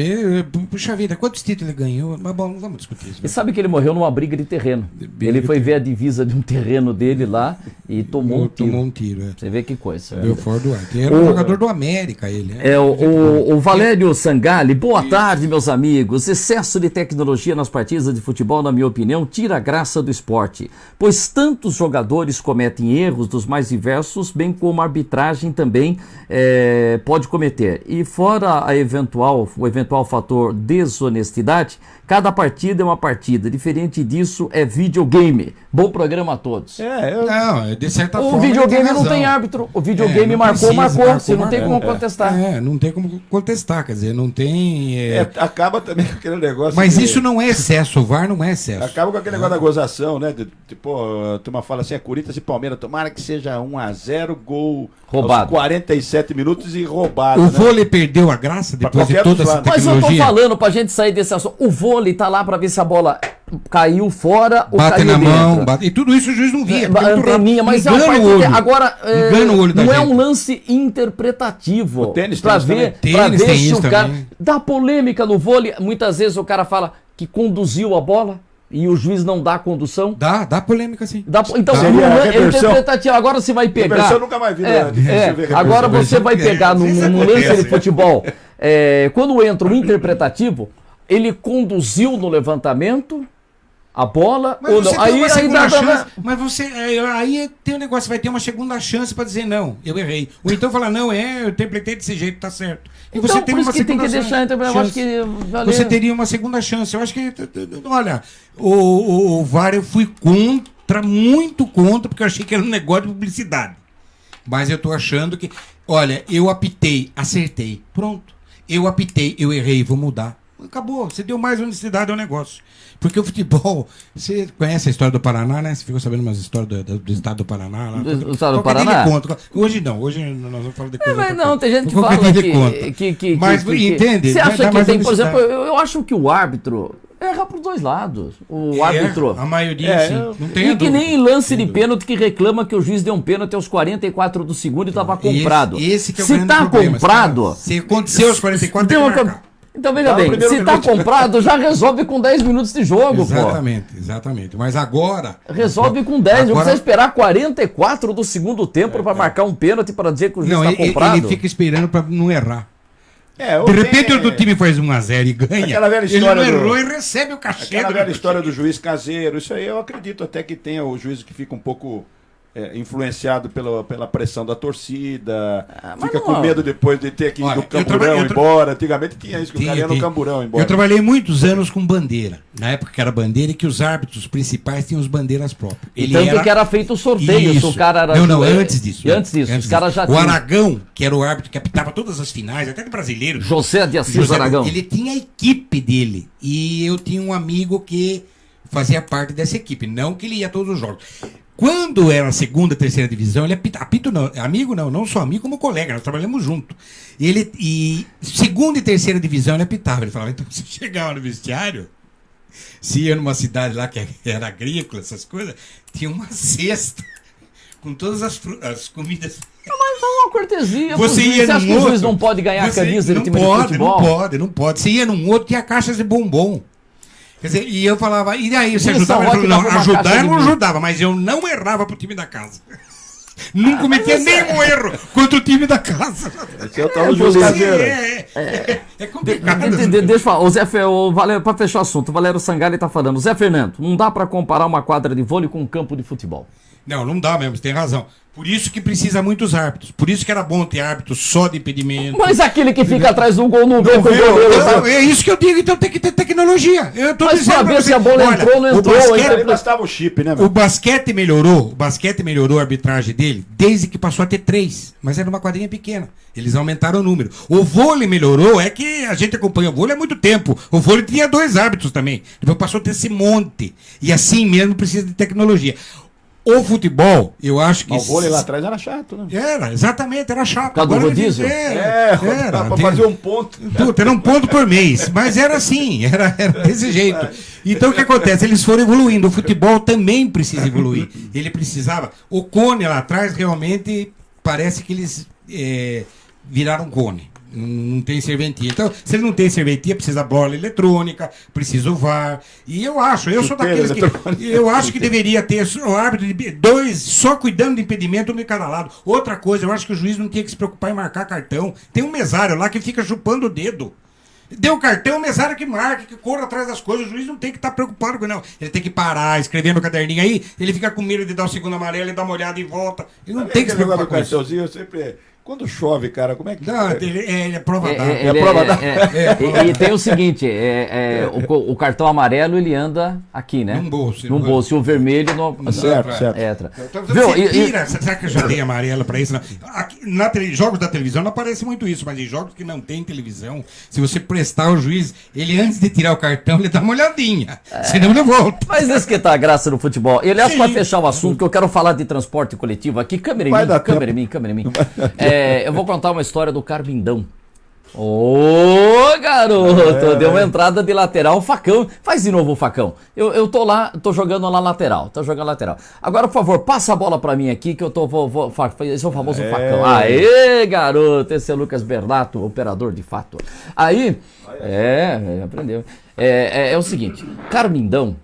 puxa vida, quantos títulos ele ganhou? Mas bom, não vamos discutir isso. E sabe que ele morreu numa briga de terreno. Ele foi ver a divisa de um terreno dele lá e tomou um tiro. Você vê que coisa. Belfort Duarte. Era um jogador do América, ele. O Valério Sangali, boa tarde, meus amigos. Excesso de tecnologia nas partidas de futebol, na minha opinião, tira a graça do esporte, pois tantos jogadores cometem erros dos mais diversos, bem como a arbitragem também pode cometer. E fora o eventual fator desonestidade, cada partida é uma partida. Diferente disso é videogame. Bom programa a todos. Não, de certa forma. O videogame não tem árbitro. O videogame marcou. Você não tem como contestar. Não tem como contestar, quer dizer, não tem. Acaba também com aquele negócio. Mas isso não é excesso, o VAR não é excesso. Acaba com aquele negócio da gozação, né? Tipo, a turma fala assim: Corinthians e Palmeiras, tomara que seja 1-0, gol roubado. Aos 47 minutos e roubado. O vôlei perdeu a graça depois de toda essa tecnologia. Mas eu tô falando pra gente sair desse assunto. O vôlei tá lá pra ver se a bola caiu fora ou bate caiu na dentro. Mão, e tudo isso o juiz não via. Anteninha, mas é uma parte agora não é um lance interpretativo. O tênis pra ver se o cara dá polêmica no vôlei. Muitas vezes o cara fala que conduziu a bola e o juiz não dá a condução. Dá polêmica, sim. Então é interpretativo. Agora você vai pegar. Eu nunca mais vi. Agora você vai pegar num lance de futebol. Quando entra o interpretativo, ele conduziu no levantamento a bola mas ou não. Mas você aí tem um negócio, vai ter uma segunda chance para dizer não, eu errei. Ou então falar não, eu interpretei desse jeito, tá certo. E então, você tem uma segunda chance. Eu acho que você teria uma segunda chance. Eu acho que olha, o VAR eu fui muito contra, porque eu achei que era um negócio de publicidade. Mas eu tô achando que, olha, eu apitei, acertei. Pronto. Eu apitei, eu errei, vou mudar. Acabou, você deu mais honestidade ao negócio. Porque o futebol, você conhece a história do Paraná, né? Você ficou sabendo umas histórias do estado do Paraná lá. Do estado do Paraná? Hoje não, hoje nós vamos falar de coisa. Mas não, tem gente que fala que mas entende? Você acha que tem, por exemplo, eu acho que o árbitro erra pros dois lados. O árbitro. A maioria, sim. Não tem que nem em lance de pênalti que reclama que o juiz deu um pênalti aos 44 do segundo e estava comprado. Esse que é o se grande tá problema. comprado. Se aconteceu aos 44, tem que marcar. Então veja bem, se tá comprado, já resolve com 10 minutos de jogo, Exatamente. Mas agora... Resolve com 10, não precisa esperar 44 do segundo tempo para marcar um pênalti para dizer que o juiz está comprado. Ele fica esperando para não errar. De repente o time faz 1-0 e ganha. Aquela velha história ele não errou e recebe o cachê. Aquela velha história do juiz caseiro. Isso aí eu acredito até que tenha o juiz que fica um pouco influenciado pela pressão da torcida, mas fica não, com medo depois de ter que ir do camburão embora. Antigamente tinha isso, que o cara ia no camburão embora. Eu trabalhei muitos anos com bandeira. Na época que era bandeira e que os árbitros principais tinham as bandeiras próprias. Tanto que era feito o sorteio, se o cara era... Não, antes disso. Antes disso, os caras já tinham. O Aragão, que era o árbitro que apitava todas as finais, até do brasileiro. José de Assis Aragão. Ele tinha a equipe dele. E eu tinha um amigo que fazia parte dessa equipe. Não que ele ia a todos os jogos. Quando era a segunda, terceira divisão, ele apito não, amigo não só amigo como colega, nós trabalhamos junto. E segunda e terceira divisão ele apitava, ele falava, então se chegava no vestiário, se ia numa cidade lá que era agrícola, essas coisas, tinha uma cesta com todas as comidas. Mas é uma cortesia. Você acha que o juiz não pode ganhar a camisa de time de futebol? Não pode. Você ia num outro, tinha caixas de bombom. Quer dizer, e eu falava, e daí você Wilson ajudava? Roque Ele falou, não, ajudar eu não de ajudava, mas eu não errava pro time da casa. Não cometia nenhum erro contra o time da casa. Esse é o tal juiz caseiro. É complicado. Deixa eu falar, o Zé, para fechar o assunto, o Valério Sangalli tá falando, Zé Fernando, não dá para comparar uma quadra de vôlei com um campo de futebol. Não dá mesmo, você tem razão. Por isso que precisa muitos árbitros. Por isso que era bom ter árbitro só de impedimento. Mas aquele que fica atrás do gol não vê com o goleiro. É isso que eu digo, então tem que ter tecnologia. Eu tô mas pra ver se a bola entrou ou não entrou. Basquete, bastava o chip, né, meu? O basquete melhorou a arbitragem dele desde que passou a ter 3. Mas era uma quadrinha pequena. Eles aumentaram o número. O vôlei melhorou, é que a gente acompanha o vôlei há muito tempo. O vôlei tinha 2 árbitros também. Depois passou a ter esse monte. E assim mesmo precisa de tecnologia. O futebol, eu acho que... O vôlei lá atrás era chato, né? Exatamente, era chato. Por causa do rodízio? Era pra fazer um ponto. Era um ponto por mês, mas era assim, era desse jeito. Então o que acontece? Eles foram evoluindo, o futebol também precisa evoluir. Ele precisava... O cone lá atrás, realmente, parece que eles viraram cone. Não tem serventia. Então, se ele não tem serventia, precisa bola eletrônica, precisa o VAR. E eu sou daqueles que. Eu acho que deveria ter o árbitro de 2 só cuidando de impedimento um de cada lado. Outra coisa, eu acho que o juiz não tinha que se preocupar em marcar cartão. Tem um mesário lá que fica chupando o dedo. Deu o cartão, o mesário que marca, que corra atrás das coisas. O juiz não tem que estar preocupado com não. Ele tem que parar, escrever no caderninho aí. Ele fica com medo de dar o segundo amarelo e dar uma olhada e volta. Ele não tem que se preocupar com isso. Eu sempre. Quando chove, cara, como é que... Não, ele é prova d'água. É prova d'água. E tem o seguinte, o cartão amarelo, ele anda aqui, né? Num bolso. Num bolso, e o vermelho... Certo. Entra. Então, será que eu já dei amarelo pra isso? Aqui, jogos da televisão não aparece muito isso, mas em jogos que não tem televisão, se você prestar ao juiz, ele antes de tirar o cartão, ele dá uma olhadinha. Senão ele volta. Mas esse que tá a graça no futebol. E aliás, para fechar o assunto, que eu quero falar de transporte coletivo aqui, câmera em mim. Eu vou contar uma história do Carmindão. Ô, garoto, deu uma entrada de lateral, facão. Faz de novo o facão. Eu tô jogando lá lateral. Agora, por favor, passa a bola pra mim aqui que eu esse é o famoso facão. Aê, garoto, esse é o Lucas Bernato, operador de fato. Aí, aprendeu. É o seguinte, Carmindão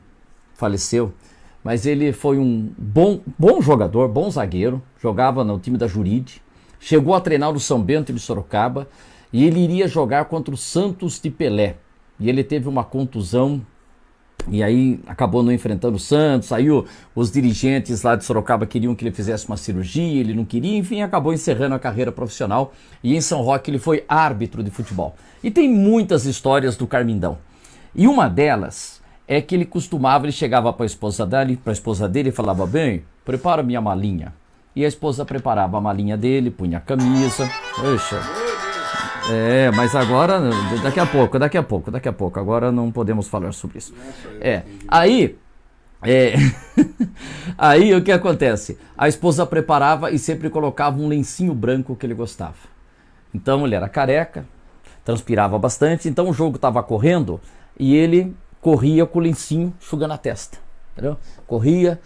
faleceu, mas ele foi um bom jogador, bom zagueiro, jogava no time da Juride. Chegou a treinar no São Bento de Sorocaba e ele iria jogar contra o Santos de Pelé. E ele teve uma contusão e aí acabou não enfrentando o Santos. Saiu, os dirigentes lá de Sorocaba queriam que ele fizesse uma cirurgia, ele não queria, enfim, acabou encerrando a carreira profissional. E em São Roque ele foi árbitro de futebol. E tem muitas histórias do Carmindão. E uma delas é que ele chegava para a esposa dele e falava, bem, prepara minha malinha. E a esposa preparava a malinha dele, punha a camisa. Poxa. Mas agora, daqui a pouco. Agora não podemos falar sobre isso. Aí o que acontece? A esposa preparava e sempre colocava um lencinho branco que ele gostava. Então ele era careca, transpirava bastante, então o jogo estava correndo e ele corria com o lencinho enxugando a testa. Entendeu? Corria.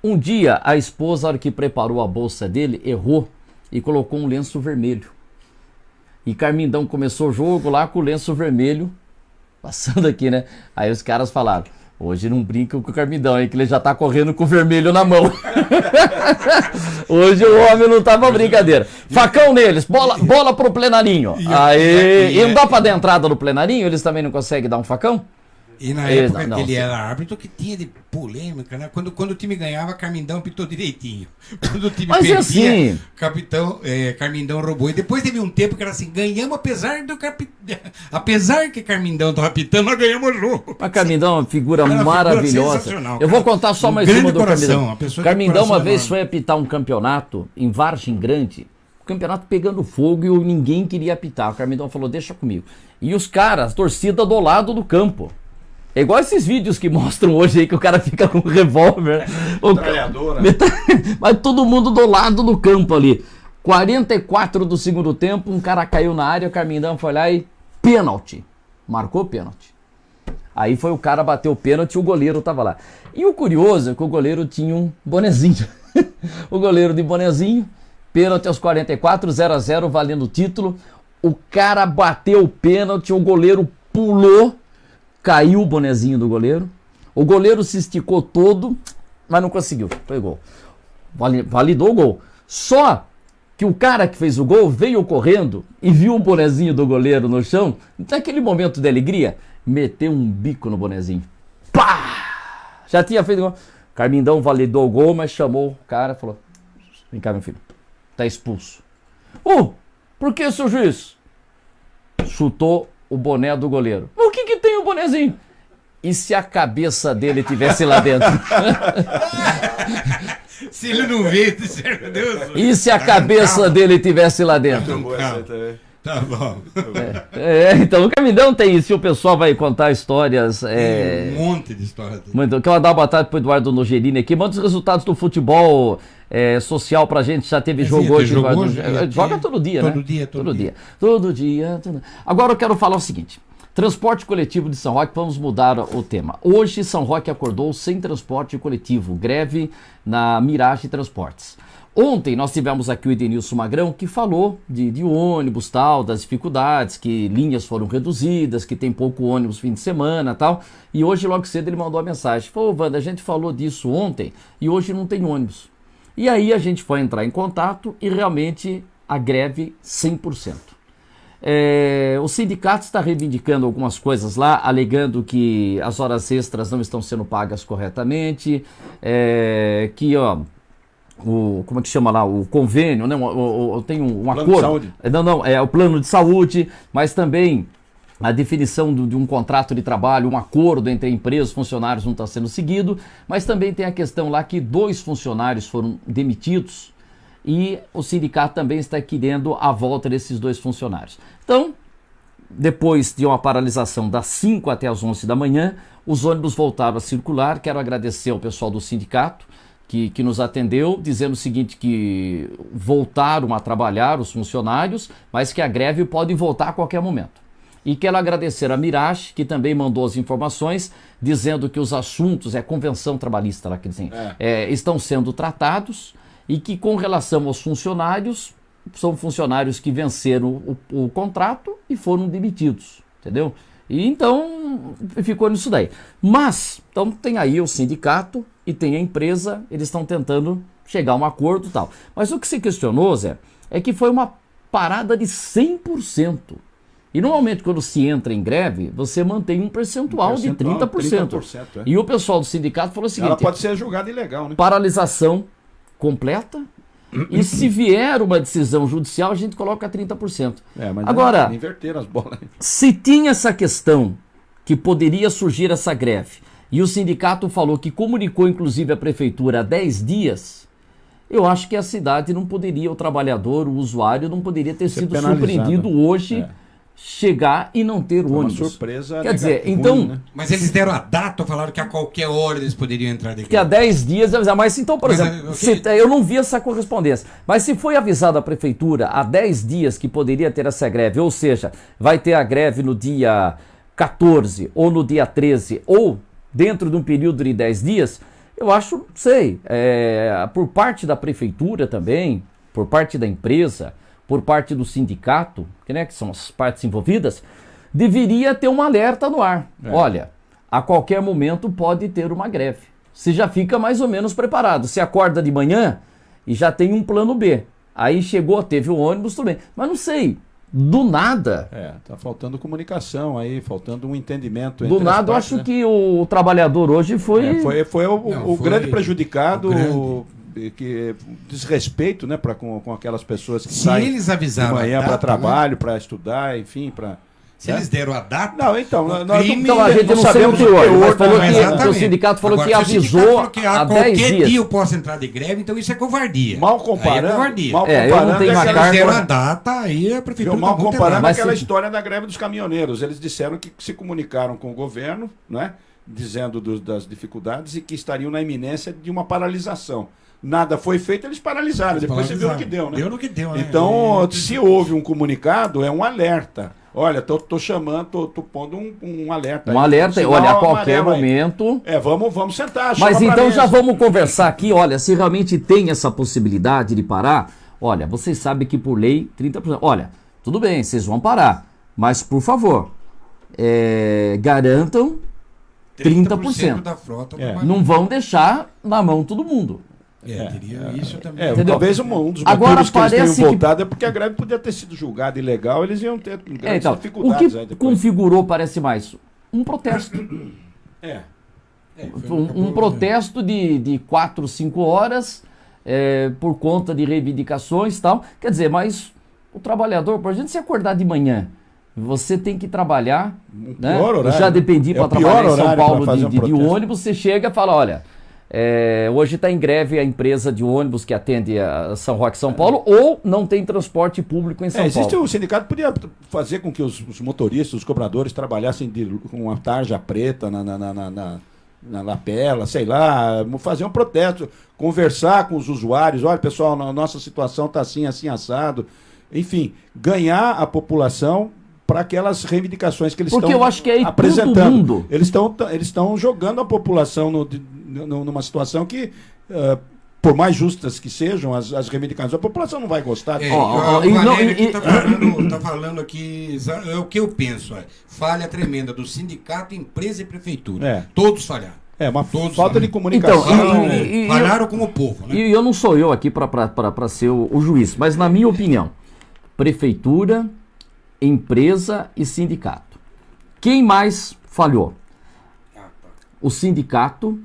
Um dia a esposa, na hora que preparou a bolsa dele, errou e colocou um lenço vermelho. E Carmindão começou o jogo lá com o lenço vermelho, passando aqui, né? Aí os caras falaram, hoje não brinca com o Carmindão, hein, que ele já tá correndo com o vermelho na mão. Hoje o homem não tava brincadeira. Facão neles, bola pro plenarinho. Aí, e não dá pra dar entrada no plenarinho? Eles também não conseguem dar um facão? E na época não, que ele sim. era árbitro, que tinha de polêmica, né? Quando o time ganhava, Carmindão pitou direitinho. Quando o time Mas é assim. Carmindão roubou. E depois teve um tempo que era assim, ganhamos apesar que Carmindão tava pitando, nós ganhamos o jogo. Mas Carmindão é uma figura Era uma figura maravilhosa. sensacional, Eu cara. vou contar só Um mais grande uma do coração, Carmindão. uma pessoa de Carmindão uma coração vez enorme. foi apitar um campeonato em Vargem Grande, o campeonato pegando fogo e ninguém queria apitar. O Carmindão falou, deixa comigo. E os caras, a torcida do lado do campo. É igual esses vídeos que mostram hoje aí que o cara fica com um revólver. Metralhadora. Mas todo mundo do lado do campo ali. 44 do segundo tempo, um cara caiu na área, o Carmindão foi lá e pênalti. Marcou pênalti. Aí foi o cara bater o pênalti e o goleiro tava lá. E o curioso é que o goleiro tinha um bonezinho. O goleiro de bonezinho, pênalti aos 44, 0-0, valendo o título. O cara bateu o pênalti, o goleiro pulou, caiu o bonezinho do goleiro. O goleiro se esticou todo, mas não conseguiu. Foi gol. Validou o gol. Só que o cara que fez o gol veio correndo e viu o bonezinho do goleiro no chão. Naquele momento de alegria, meteu um bico no bonezinho. Pá! Já tinha feito gol. Carmindão validou o gol, mas chamou o cara e falou: vem cá, meu filho, tá expulso. Por que, seu juiz? Chutou o boné do goleiro. O que tem o bonezinho? E se a cabeça dele tivesse lá dentro? Se ele não vê, meu Deus. E se a cabeça dele tivesse lá dentro? Muito boa essa aí também. Tá bom. Então o Carmindão tem isso, e o pessoal vai contar histórias. Tem um monte de história. Muito. Quero dar uma boa tarde pro Eduardo Nogerini aqui. Manda os resultados do futebol social pra gente. Já teve jogo hoje. Jogou hoje? Joga todo dia, né? Todo dia. Todo dia. Agora eu quero falar o seguinte. Transporte coletivo de São Roque, vamos mudar o tema. Hoje São Roque acordou sem transporte coletivo, greve na Mirage Transportes. Ontem nós tivemos aqui o Edenilson Magrão, que falou de ônibus, tal, das dificuldades, que linhas foram reduzidas, que tem pouco ônibus fim de semana, tal. E hoje logo cedo ele mandou a mensagem. Falou: Wanda, a gente falou disso ontem e hoje não tem ônibus. E aí a gente foi entrar em contato e realmente a greve 100%. O sindicato está reivindicando algumas coisas lá, alegando que as horas extras não estão sendo pagas corretamente, que como é que chama lá, o convênio, né? Tem um acordo. De saúde. Não, é o plano de saúde, mas também a definição de um contrato de trabalho, um acordo entre empresas e funcionários não está sendo seguido, mas também tem a questão lá que 2 funcionários foram demitidos e o sindicato também está querendo a volta desses 2 funcionários. Então, depois de uma paralisação das 5 até as 11 da manhã, os ônibus voltaram a circular. Quero agradecer ao pessoal do sindicato que nos atendeu, dizendo o seguinte, que voltaram a trabalhar os funcionários, mas que a greve pode voltar a qualquer momento. E quero agradecer a Mirage, que também mandou as informações, dizendo que os assuntos, convenção trabalhista lá, que dizem, estão sendo tratados e que com relação aos funcionários, são funcionários que venceram o contrato e foram demitidos, entendeu? E então ficou nisso daí. Mas, então tem aí o sindicato e tem a empresa, eles estão tentando chegar a um acordo e tal. Mas o que se questionou, Zé, é que foi uma parada de 100%. E normalmente quando se entra em greve, você mantém um percentual de 30%. E o pessoal do sindicato falou o seguinte: ela pode ser julgada ilegal, né? Paralisação completa. E se vier uma decisão judicial, a gente coloca 30%. Mas agora, inverter as bolas. Se tinha essa questão que poderia surgir essa greve, e o sindicato falou que comunicou inclusive a prefeitura há 10 dias, eu acho que a cidade não poderia, o trabalhador, o usuário, não poderia ter sido surpreendido hoje chegar e não ter ônibus. Uma surpresa. Quer dizer, então... ruim, né? Mas eles deram a data ou falaram que a qualquer hora eles poderiam entrar de Que há 10 dias, mas então, por Mas, exemplo, eu não vi essa correspondência, mas se foi avisado a prefeitura há 10 dias que poderia ter essa greve, ou seja, vai ter a greve no dia 14 ou no dia 13, ou dentro de um período de 10 dias, eu acho, não sei, por parte da prefeitura também, por parte da empresa, por parte do sindicato, que são as partes envolvidas, deveria ter um alerta no ar. Olha, a qualquer momento pode ter uma greve. Você já fica mais ou menos preparado. Você acorda de manhã e já tem um plano B. Aí chegou, teve o ônibus, tudo bem. Mas não sei, do nada. Tá faltando comunicação aí, faltando um entendimento Do entre as nada, eu partes, acho né? que o trabalhador hoje foi... Foi o foi grande prejudicado, o que desrespeito, né, com aquelas pessoas que Se saem eles de avisaram a manhã data, para né? trabalho, para estudar, enfim, para... Se eles deram a data... Não, então, o nós crime- Então a gente não sabemos sabe o teor, mas falou da- que Exatamente. o sindicato falou Agora, que se o sindicato avisou falou que há 10 qualquer dias. dia eu posso entrar de greve, então isso é covardia. Mal Aí é comparando, covardia. mal eu não comparando tenho é uma Se aquela eles carga- deram a história- data, aí a prefeitura... Mal tá muito comparando errada. Mas aquela se- história da greve dos caminhoneiros. Eles disseram que se comunicaram com o governo, né, dizendo das dificuldades e que estariam na iminência de uma paralisação. Nada foi feito, eles paralisaram. Depois você viu no que deu, né? Deu no que deu, né? Então, se houve um comunicado, é um alerta. Olha, tô chamando, tô pondo um alerta. Um aí, alerta, sinal olha, a qualquer amarelo aí. momento... Vamos sentar. Mas chama pra então mesa. já vamos conversar aqui, olha, se realmente tem essa possibilidade de parar, olha, vocês sabem que por lei 30%. Olha, tudo bem, vocês vão parar, mas por favor, garantam 30%. da frota É. trabalhando. Não vão deixar na mão todo mundo. Teria isso também. Entendeu? Talvez um dos Agora motivos que eles parece tenham que- voltado é porque a greve podia ter sido julgada ilegal, eles iam ter grandes Então, o dificuldades que aí depois. configurou parece mais um protesto. É. Um protesto de 4, 5 horas por conta de reivindicações e tal. Quer dizer, mas o trabalhador, para a gente se acordar de manhã, você tem que trabalhar, né? pior horário, Eu já dependi é para o pior trabalhar em São horário Paulo pra fazer um de protesto. ônibus, você chega e fala, olha, hoje está em greve a empresa de ônibus que atende a São Roque, São Paulo, ou não tem transporte público em São Existe Paulo. o sindicato podia fazer com que os motoristas, os cobradores trabalhassem com uma tarja preta na lapela, sei lá, fazer um protesto, conversar com os usuários, olha pessoal, a nossa situação está assim, assim, assado, enfim, ganhar a população para aquelas reivindicações que eles Porque estão eu acho que aí apresentando. todo mundo... Eles estão jogando a população numa situação que, por mais justas que sejam as reivindicações, a população não vai gostar. Ó, O e não- Valério aqui e- tá falando aqui, é o que eu penso, falha tremenda do sindicato, empresa e prefeitura. É. Todos falharam. Uma Todos falta falando. de comunicação. Então, Falharam com o povo, né? E eu não sou eu aqui para ser o juiz, mas na minha opinião, prefeitura, empresa e sindicato. Quem mais falhou? O sindicato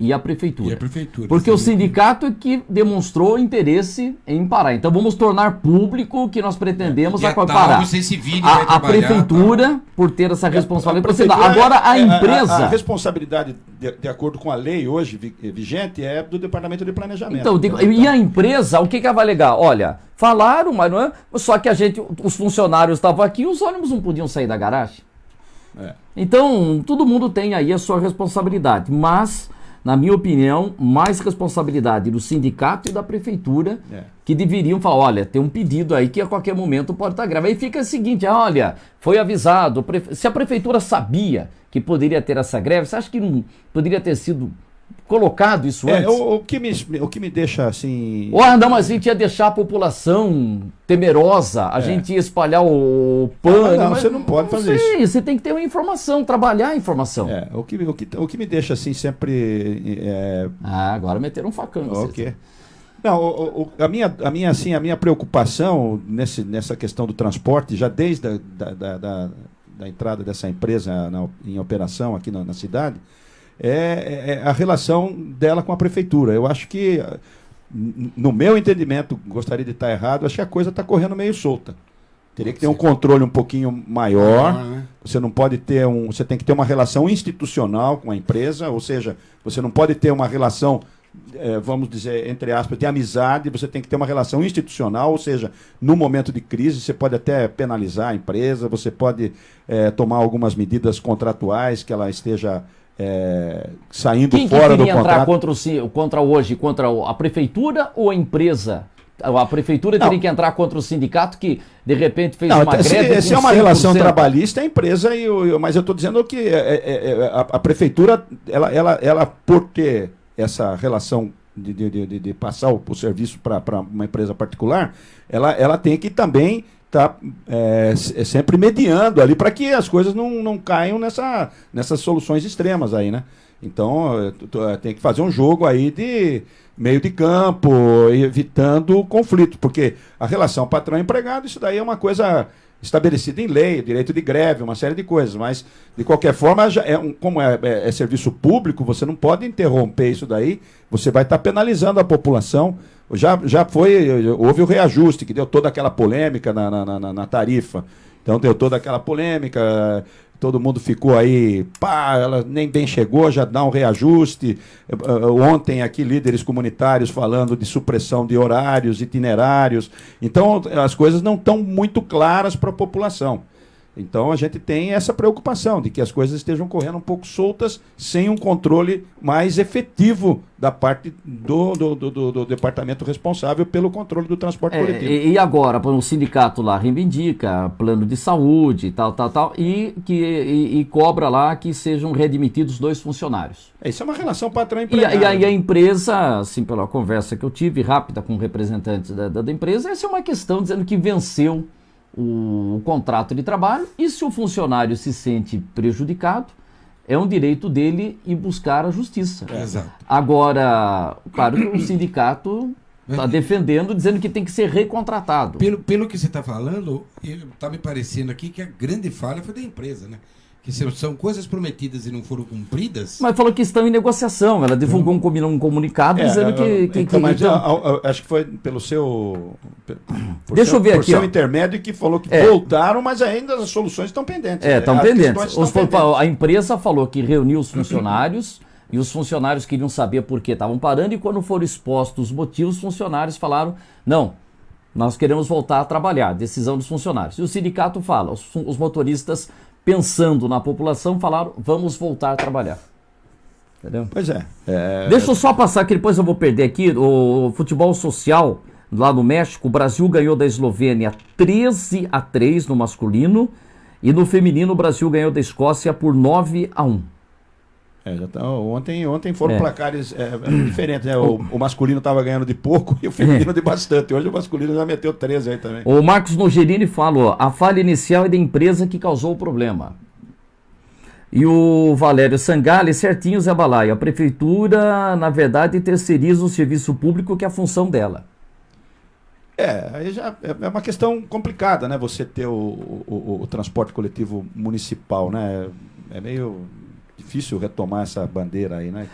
e a prefeitura. E a prefeitura. Porque o Sim. sindicato é que demonstrou interesse em parar. Então vamos tornar público que nós pretendemos Dia tal, parar. você se vire e vai A trabalhar, prefeitura, por ter essa responsabilidade. prefeitura Agora a a empresa. responsabilidade, de acordo com a lei hoje vigente, é do Departamento de Planejamento. Então, e a empresa, o que ela vai alegar? Olha, falaram, mas não é. Só que os funcionários estavam aqui e os ônibus não podiam sair da garagem. Então, todo mundo tem aí a sua responsabilidade. Mas, na minha opinião, mais responsabilidade do sindicato e da prefeitura, que deveriam falar, olha, tem um pedido aí que a qualquer momento pode estar grave. Aí fica o seguinte, olha, foi avisado, se a prefeitura sabia que poderia ter essa greve, você acha que não poderia ter sido colocado isso antes? O que me deixa assim... Não, mas a gente ia deixar a população temerosa, a gente ia espalhar o pânico. Não, você não pode fazer isso. Você tem que ter uma informação, trabalhar a informação. O que me deixa assim sempre... Agora meteram um facão. em você. Ok. Não, a minha preocupação nessa questão do transporte, já desde da entrada dessa empresa em operação aqui na cidade, é a relação dela com a prefeitura. Eu acho que, no meu entendimento, gostaria de estar errado, acho que a coisa está correndo meio solta. Teria que ter um controle um pouquinho maior. né? Você não pode ter você tem que ter uma relação institucional com a empresa, ou seja, você não pode ter uma relação, vamos dizer, entre aspas, de amizade, você tem que ter uma relação institucional, ou seja, no momento de crise você pode até penalizar a empresa, você pode tomar algumas medidas contratuais que ela esteja saindo Quem fora que do queria entrar contrato. contra a prefeitura ou a empresa? A prefeitura teria que entrar contra o sindicato que, de repente, fez uma greve se é com uma relação 100%. trabalhista, a empresa, mas eu estou dizendo que a prefeitura, ela por ter essa relação de passar o serviço para uma empresa particular, ela tem que também estar sempre mediando ali para que as coisas não caiam nessas soluções extremas aí, né? Então, tem que fazer um jogo aí meio de campo, evitando conflito, porque a relação patrão-empregado, isso daí é uma coisa estabelecida em lei, direito de greve, uma série de coisas, mas de qualquer forma, como é serviço público, você não pode interromper isso daí, você vai estar penalizando a população. Houve o reajuste, que deu toda aquela polêmica na tarifa, então deu toda aquela polêmica, todo mundo ficou aí, ela nem bem chegou, já dá um reajuste. Ontem aqui líderes comunitários falando de supressão de horários, itinerários. Então as coisas não estão muito claras para a população. Então a gente tem essa preocupação de que as coisas estejam correndo um pouco soltas, sem um controle mais efetivo da parte do departamento responsável pelo controle do transporte coletivo. E agora, o sindicato lá reivindica plano de saúde, tal, e cobra lá que sejam readmitidos 2 funcionários. Isso é uma relação patrão-empregado. E a empresa, assim, pela conversa que eu tive rápida com representantes da empresa, essa é uma questão dizendo que venceu o contrato de trabalho, e se o funcionário se sente prejudicado, é um direito dele ir buscar a justiça. Exato. Agora, claro que o sindicato está defendendo, dizendo que tem que ser recontratado. Pelo que você está falando, está me parecendo aqui que a grande falha foi da empresa, né? Que são coisas prometidas e não foram cumpridas. Mas falou que estão em negociação. Ela divulgou um comunicado dizendo acho que foi pelo seu... Deixa eu ver aqui. Seu intermédio que falou que voltaram, mas ainda as soluções estão pendentes. Estão pendentes. A empresa falou que reuniu os funcionários e os funcionários queriam saber por que estavam parando, e quando foram expostos os motivos, os funcionários falaram, não, nós queremos voltar a trabalhar, decisão dos funcionários. E o sindicato fala, os motoristas, pensando na população, falaram, vamos voltar a trabalhar. Entendeu? Pois é. Deixa eu só passar, que depois eu vou perder aqui, o futebol social lá no México. O Brasil ganhou da Eslovênia 13-3 no masculino, e no feminino o Brasil ganhou da Escócia por 9-1. Ontem foram placares diferentes, né? O masculino estava ganhando de pouco e o feminino de bastante. Hoje o masculino já meteu 13 aí também. O Marcos Nogerini falou, a falha inicial é da empresa que causou o problema. E o Valério Sangalli, certinho, Zé Balaio, a prefeitura, na verdade, terceiriza o serviço público, que é a função dela. Aí já é uma questão complicada, né? Você ter o transporte coletivo municipal, né? É meio difícil retomar essa bandeira aí, né?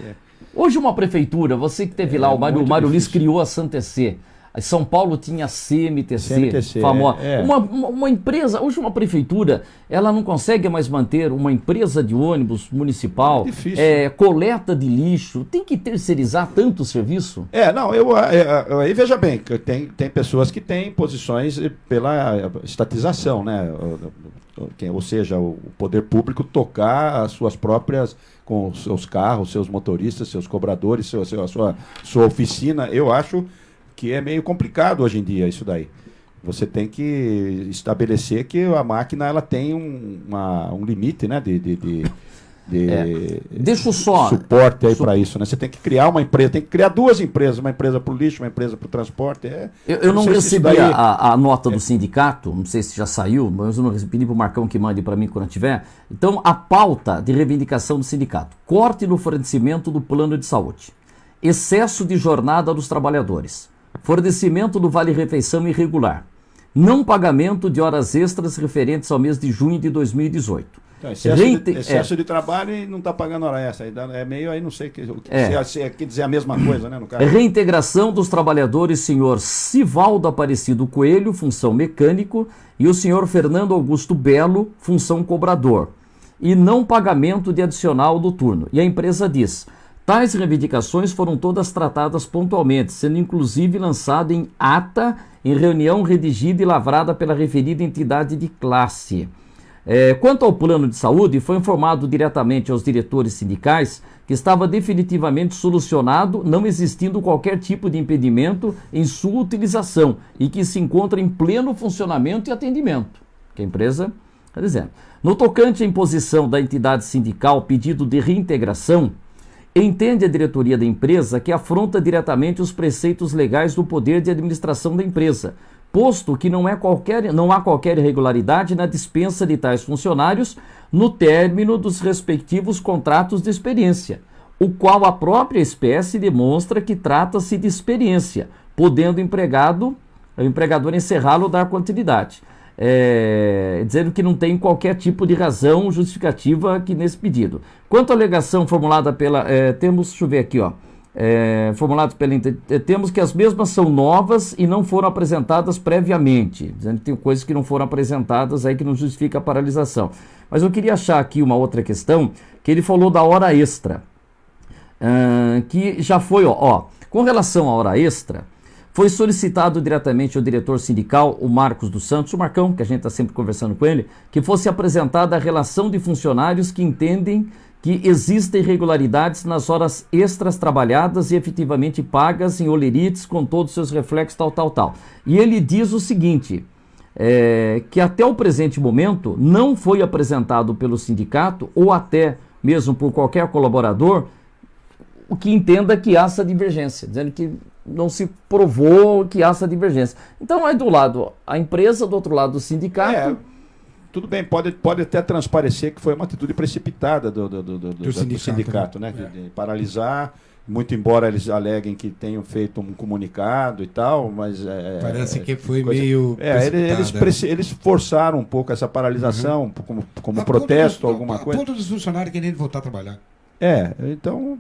Hoje uma prefeitura, você que teve lá, o Mário Luiz criou a Santecê. São Paulo tinha a CMTC, famosa. Uma empresa, hoje uma prefeitura, ela não consegue mais manter uma empresa de ônibus municipal, coleta de lixo, tem que terceirizar tanto o serviço? Aí veja bem, que tem pessoas que têm posições pela estatização, né? Ou seja, o poder público tocar as suas próprias, com os seus carros, seus motoristas, seus cobradores, a sua oficina. Eu acho que é meio complicado hoje em dia isso daí. Você tem que estabelecer que a máquina ela tem um limite, né, Deixa eu só suporte aí para isso, né? Você tem que criar uma empresa, tem que criar 2 empresas, uma empresa para o lixo, uma empresa para o transporte. Eu não recebi a nota do sindicato, não sei se já saiu, mas eu não recebi, pedi para o Marcão que mande para mim quando tiver. Então, a pauta de reivindicação do sindicato: corte no fornecimento do plano de saúde, excesso de jornada dos trabalhadores, fornecimento do vale-refeição irregular, não pagamento de horas extras referentes ao mês de junho de 2018. Então, excesso de trabalho e não está pagando hora extra. É meio aí, não sei se quer dizer a mesma coisa, né? No caso. Reintegração dos trabalhadores, senhor Sivaldo Aparecido Coelho, função mecânico, e o senhor Fernando Augusto Belo, função cobrador. E não pagamento de adicional do turno. E a empresa diz: tais reivindicações foram todas tratadas pontualmente, sendo inclusive lançado em ata em reunião redigida e lavrada pela referida entidade de classe. Quanto ao plano de saúde, foi informado diretamente aos diretores sindicais que estava definitivamente solucionado, não existindo qualquer tipo de impedimento em sua utilização e que se encontra em pleno funcionamento e atendimento, que a empresa está dizendo. No tocante à imposição da entidade sindical pedido de reintegração, entende a diretoria da empresa que afronta diretamente os preceitos legais do poder de administração da empresa, posto que não há qualquer irregularidade na dispensa de tais funcionários no término dos respectivos contratos de experiência, o qual a própria espécie demonstra que trata-se de experiência, podendo o empregador encerrá-lo ou dar continuidade. Dizendo que não tem qualquer tipo de razão justificativa aqui nesse pedido. Quanto à alegação formulada pela... deixa eu ver aqui, ó. Temos que as mesmas são novas e não foram apresentadas previamente, dizendo que tem coisas que não foram apresentadas aí que não justifica a paralisação. Mas eu queria achar aqui uma outra questão, que ele falou da hora extra, que já foi, com relação à hora extra, foi solicitado diretamente ao diretor sindical, o Marcos dos Santos, o Marcão, que a gente está sempre conversando com ele, que fosse apresentada a relação de funcionários que entendem que existem irregularidades nas horas extras trabalhadas e efetivamente pagas em olerites com todos os seus reflexos, tal. E ele diz o seguinte, que até o presente momento não foi apresentado pelo sindicato ou até mesmo por qualquer colaborador o que entenda que há essa divergência, dizendo que não se provou que há essa divergência. Então, aí do lado a empresa, do outro lado o sindicato... Tudo bem, pode até transparecer que foi uma atitude precipitada do sindicato, né? De paralisar, muito embora eles aleguem que tenham feito um comunicado e tal, mas... Parece que foi meio eles forçaram um pouco essa paralisação como protesto, alguma coisa. A ponto dos funcionários querendo voltar a trabalhar. Então,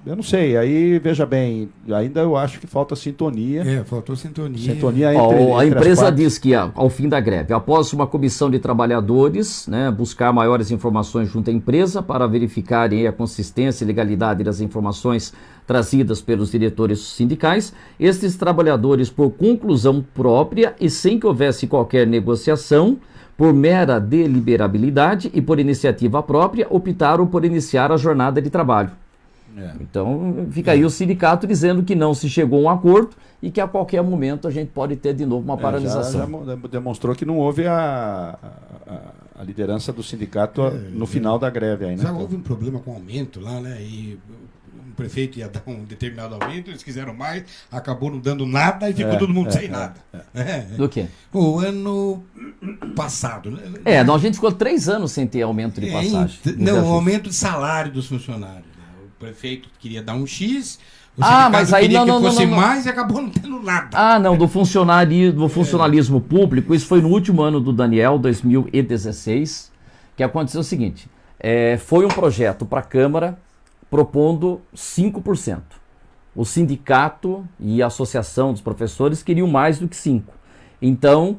eu não sei, aí veja bem, ainda eu acho que falta sintonia. Faltou sintonia. Sintonia a empresa diz que ao fim da greve, após uma comissão de trabalhadores, buscar maiores informações junto à empresa para verificarem a consistência e legalidade das informações trazidas pelos diretores sindicais, estes trabalhadores, por conclusão própria e sem que houvesse qualquer negociação, por mera deliberabilidade e por iniciativa própria, optaram por iniciar a jornada de trabalho. Então, fica aí o sindicato dizendo que não se chegou a um acordo e que a qualquer momento a gente pode ter de novo uma paralisação. Já demonstrou que não houve a liderança do sindicato no final da greve ainda. Já houve um problema com o aumento lá, né? E o prefeito ia dar um determinado aumento, eles quiseram mais, acabou não dando nada e ficou todo mundo sem nada. Do quê? O ano passado. A gente ficou 3 anos sem ter aumento de passagem. Não, aumento de salário dos funcionários. O prefeito queria dar um X, o mas aí queria não, que fosse não. mais e acabou não tendo nada. Do funcionalismo público, isso foi no último ano do Daniel, 2016, que aconteceu o seguinte, foi um projeto para a Câmara propondo 5%. O sindicato e a associação dos professores queriam mais do que 5%. Então,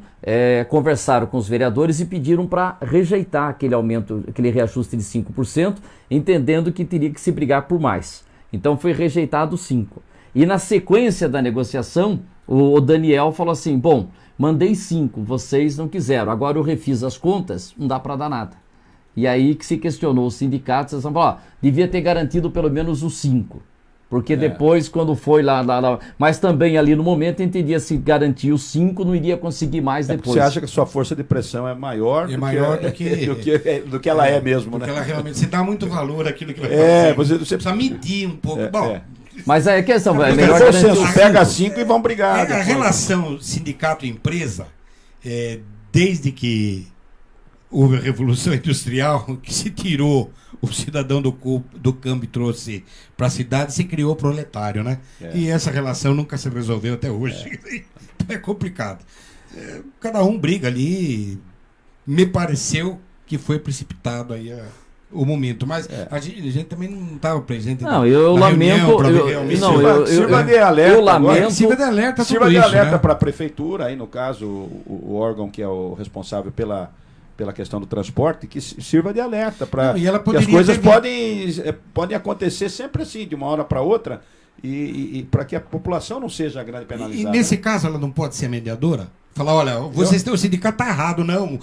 conversaram com os vereadores e pediram para rejeitar aquele aumento, aquele reajuste de 5%, entendendo que teria que se brigar por mais. Então, foi rejeitado 5%. E na sequência da negociação, o Daniel falou assim, bom, mandei 5%, vocês não quiseram, agora eu refiz as contas, não dá para dar nada. E aí que se questionou os sindicatos, eles falaram, devia ter garantido pelo menos os 5%. Porque depois, quando foi lá... Mas também ali no momento, entendia se garantir os 5%, não iria conseguir mais depois. Você acha que a sua força de pressão é maior, do que ela é mesmo, né? Porque ela realmente... Você dá muito valor àquilo que vai fazer. Você precisa medir um pouco. Mas aí a questão é melhor pega 5 e vão brigar. A relação sindicato-empresa, desde que houve a Revolução Industrial, que se tirou o cidadão do campo e trouxe para a cidade, se criou o proletário, né? E essa relação nunca se resolveu até hoje. É complicado. Cada um briga ali. Me pareceu que foi precipitado aí o momento, mas a gente também não estava presente. Eu lamento. Sirva de alerta. Sirva de alerta para a prefeitura, aí no caso, o órgão que é o responsável pela questão do transporte, que sirva de alerta para que as coisas podem acontecer sempre assim, de uma hora para outra, e para que a população não seja grande penalizada. E nesse caso ela não pode ser mediadora? Falar, olha, vocês têm o sindicato tá errado, não.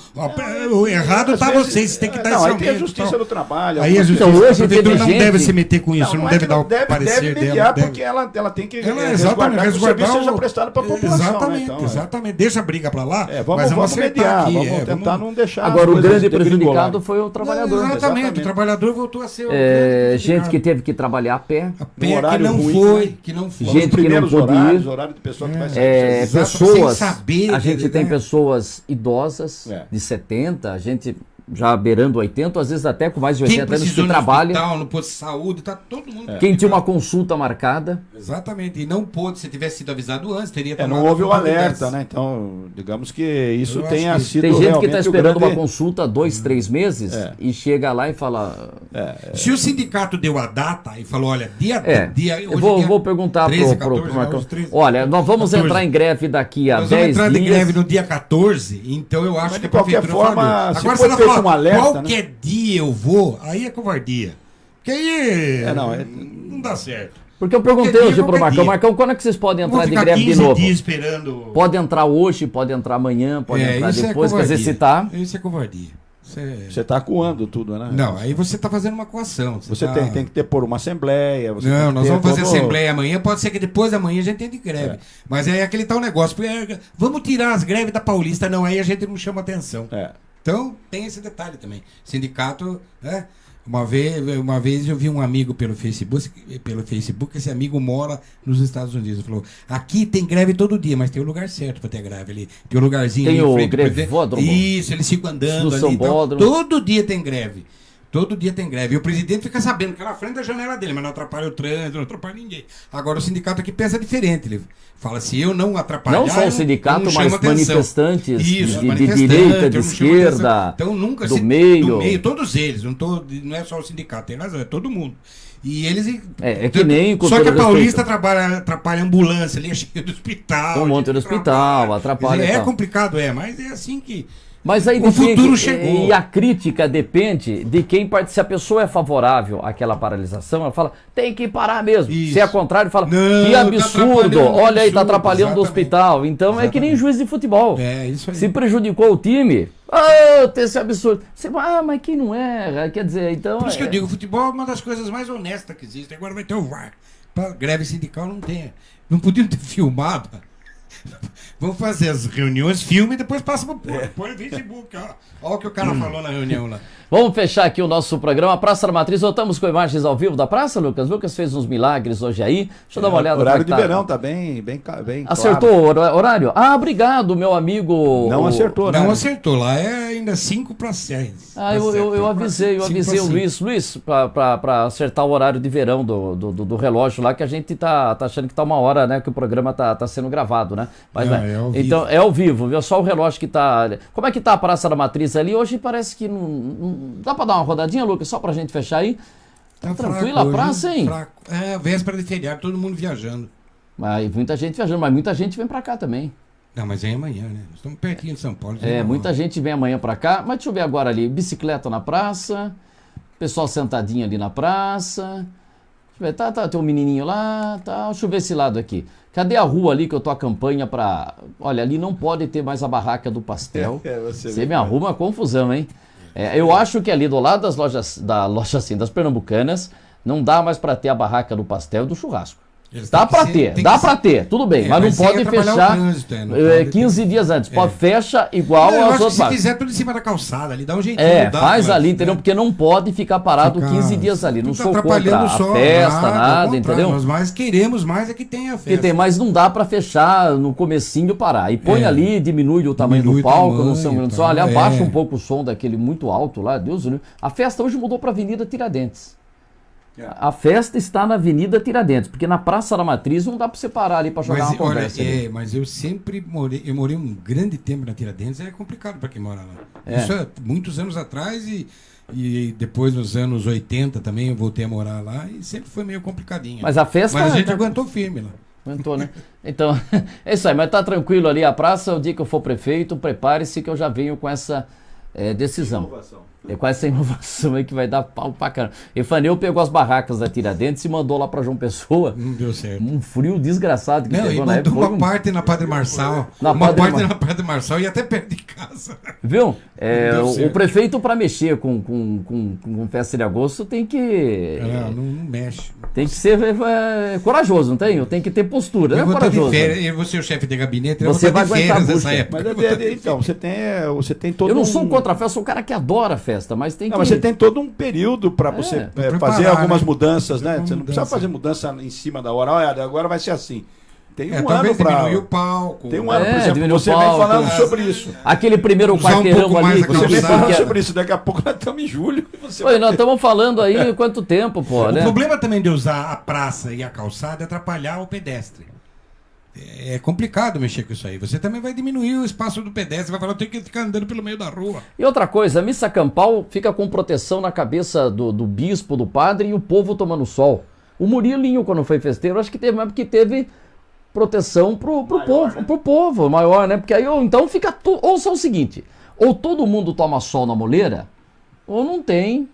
O errado tá vocês têm que dar esse aumento. Aí tem a justiça do trabalho. Aí a justiça não deve se meter com isso, não deve dar o parecer deve mediar, porque ela tem que resguardar que o serviço seja prestado para a população. Exatamente. Deixa a briga para lá, mas vamos mediar, vamos tentar não deixar. Agora, o grande prejudicado foi o trabalhador. Exatamente, o trabalhador voltou a ser gente que teve que trabalhar a pé. Que não foi. Gente que não podia ir. Horário de pessoa que vai sair. Pessoas... A gente tem pessoas idosas, de 70, já beirando 80, às vezes até com mais de Quem 80 anos, que precisou no trabalha. hospital, no posto de saúde, tá todo mundo. Quem tinha uma consulta marcada. Exatamente, e não pôde, se tivesse sido avisado antes, teria tomado Não houve o providência. alerta, né? Então, digamos que isso Eu tenha acho que sido Tem gente que realmente está o esperando grande... uma consulta 2, 3 meses e chega lá e fala. Se o sindicato deu a data e falou, olha, Eu vou perguntar 13, pro 14, Marcão. os 13, Olha, nós vamos 14. entrar em greve daqui a Nós vamos 10 entrar dias. de greve no dia 14, então eu acho Mas que de qualquer prefeitura forma, fala, se agora for você feito fala, um alerta, qualquer dia eu vou, aí é covardia. Porque aí não dá certo. Porque eu perguntei Qualquer hoje dia, pro qualquer Marcão, dia. Marcão, quando é que vocês podem Vou entrar de ficar greve de 15 novo? dias esperando. Pode entrar hoje, pode entrar amanhã, pode entrar isso depois, é quer dizer, se tá. Isso é covardia. Isso é- Você está acuando tudo, né? Não, aí você está fazendo uma coação. Você tá- tem que ter por uma assembleia. Você tem Não, que nós ter vamos fazer todo- assembleia amanhã, pode ser que depois da manhã a gente entre greve. Mas é aquele tal negócio, vamos tirar as greves da Paulista, não, aí a gente não chama atenção. Então tem esse detalhe também. Sindicato, né? Uma vez eu vi um amigo pelo Facebook, esse amigo mora nos Estados Unidos. Ele falou: aqui tem greve todo dia, mas tem o lugar certo para ter greve ali. Tem um lugarzinho Tem ali em o frente ao presidente. grevódromo. Isso, eles ficam andando Do ali. e tal. Sambódromo. Todo dia tem greve. Todo dia tem greve. E o presidente fica sabendo que é na frente da janela dele, mas não atrapalha o trânsito, não atrapalha ninguém. Agora o sindicato aqui pensa diferente. Ele fala: se eu não atrapalhar. Não só eu o sindicato, eu não mas chamo atenção. manifestantes Isso, de manifestante, direita, de eu não chamo esquerda, atenção. Então, nunca do meio. todos eles. Não é só o sindicato, tem razão, é todo mundo. E eles. É que nem com Só que todo a Paulista respeito. atrapalha a ambulância ali, é cheio do hospital. Tem um monte gente no hospital, trabalha. atrapalha Quer dizer, e É tal. complicado, mas é assim que. Mas aí O depende, futuro chegou. e a crítica depende de quem parte. Se a pessoa é favorável àquela paralisação, ela fala, tem que parar mesmo. Isso. Se é contrário, fala, Não, que tá absurdo, atrapalhando, olha aí, tá absurdo, atrapalhando o exatamente. hospital. Então é que nem juiz de futebol. É, isso aí. Se prejudicou o time, tem esse absurdo. Você fala, mas quem não erra? Quer dizer, então. Por isso que eu digo, o futebol é uma das coisas mais honestas que existe. Agora vai ter o VAR. Pra greve sindical não tem. Não podiam ter filmado. Vamos fazer as reuniões, filme e depois passa pro põe no Facebook. Olha o que o cara falou na reunião lá. Vamos fechar aqui o nosso programa Praça da Matriz. Voltamos com imagens ao vivo da praça, Lucas. Lucas fez uns milagres hoje aí. Deixa eu dar uma olhada. O horário como é de que verão tá bem Acertou claro. o horário? Ah, obrigado, meu amigo. Não acertou, né? Não acertou, lá é ainda 5/6. Ah, eu avisei o Luiz, pra acertar o horário de verão do relógio lá, que a gente tá achando que tá uma hora, né, que o programa tá sendo gravado, né? Mas Não, né, é ao vivo. então é ao vivo, viu? Só o relógio que tá. Como é que tá a Praça da Matriz ali? Hoje parece que não dá pra dar uma rodadinha, Lucas, só pra gente fechar aí. Tá tranquila a praça, hein? Fraco. É, véspera de feriado, todo mundo viajando. Mas muita gente viajando, mas muita gente vem pra cá também. Não, mas é amanhã, né? Nós estamos pertinho de São Paulo. Muita gente vem amanhã pra cá, mas deixa eu ver agora ali, bicicleta na praça, pessoal sentadinho ali na praça. Deixa eu ver, tem um menininho lá, tá, deixa eu ver esse lado aqui. Cadê a rua ali que eu tô a campanha pra... Olha, ali não pode ter mais a barraca do pastel. Você me arruma a confusão, hein? Eu acho que ali do lado das lojas, das pernambucanas, não dá mais pra ter a barraca do pastel e do churrasco. Dá pra ter, tudo bem, mas não sem pode atrapalhar o fechar trânsito, não pode 15 dias antes. Fecha igual eu aos acho que outros se bairros. fizer tudo em cima da calçada ali, dá um jeitinho. Faz ali, entendeu? Porque não pode ficar parado 15 dias ali. Não tá sou contra a festa, nada, entendeu? Nós mais queremos mais é que tenha festa. Que tem, mas não dá pra fechar no comecinho parar. E põe ali, diminui o tamanho do palco, no São Grande do Sul. Olha, abaixa um pouco o som daquele muito alto lá, Deus do céu. A festa hoje mudou pra Avenida Tiradentes. A festa está na Avenida Tiradentes, porque na Praça da Matriz não dá pra você parar ali pra jogar uma conversa. Mas eu sempre morei um grande tempo na Tiradentes, é complicado para quem mora lá. Isso é muitos anos atrás e depois nos anos 80 também eu voltei a morar lá e sempre foi meio complicadinho. Mas a festa... Mas a gente aguentou firme lá. Aguentou, né? Então, é isso aí, mas tá tranquilo ali a praça, o dia que eu for prefeito, prepare-se que eu já venho com essa decisão. Com essa inovação aí que vai dar pau pra caramba. Efaneu pegou as barracas da Tiradentes e mandou lá pra João Pessoa. Não deu certo. Um frio desgraçado que Não, pegou e na época. mandou uma parte na Padre Marçal. Na Padre Marçal e até perto de casa. Viu? Não o prefeito para mexer com festa de agosto tem que... Não mexe. Tem que ser corajoso, não tem? Tem que ter postura, Eu né? vou estar de Corajoso. férias, eu vou ser o chefe de gabinete, Você eu vou vai estar de aguentar a férias nessa bucha. época. Mas então, você tem todo Eu não sou contra a festa, eu sou um cara que adora a festa, mas tem que... Mas você tem todo um período para você fazer preparar, algumas né? mudanças, né? Você não Mudança. precisa fazer mudança em cima da hora. Olha, agora vai ser assim. Tem um ano talvez pra... diminuir o palco. Tem um ano, por exemplo, diminuir o você vem palco, falando sobre isso. Aquele primeiro Usar um quarteirão pouco mais ali. a Você vem calçada. falando sobre isso, daqui a pouco nós estamos em julho. E você Oi, nós estamos falando aí quanto tempo, pô, O né? problema também de usar a praça e a calçada é atrapalhar o pedestre. É complicado mexer com isso aí. Você também vai diminuir o espaço do pedestre, vai falar, eu tenho que ficar andando pelo meio da rua. E outra coisa, a missa campal fica com proteção na cabeça do bispo, do padre e o povo tomando sol. O Murilinho, quando foi festeiro, acho que teve, mas porque teve proteção pro povo, né? Pro povo maior, né? Porque aí, então fica ouça o seguinte, ou todo mundo toma sol na moleira, ou não tem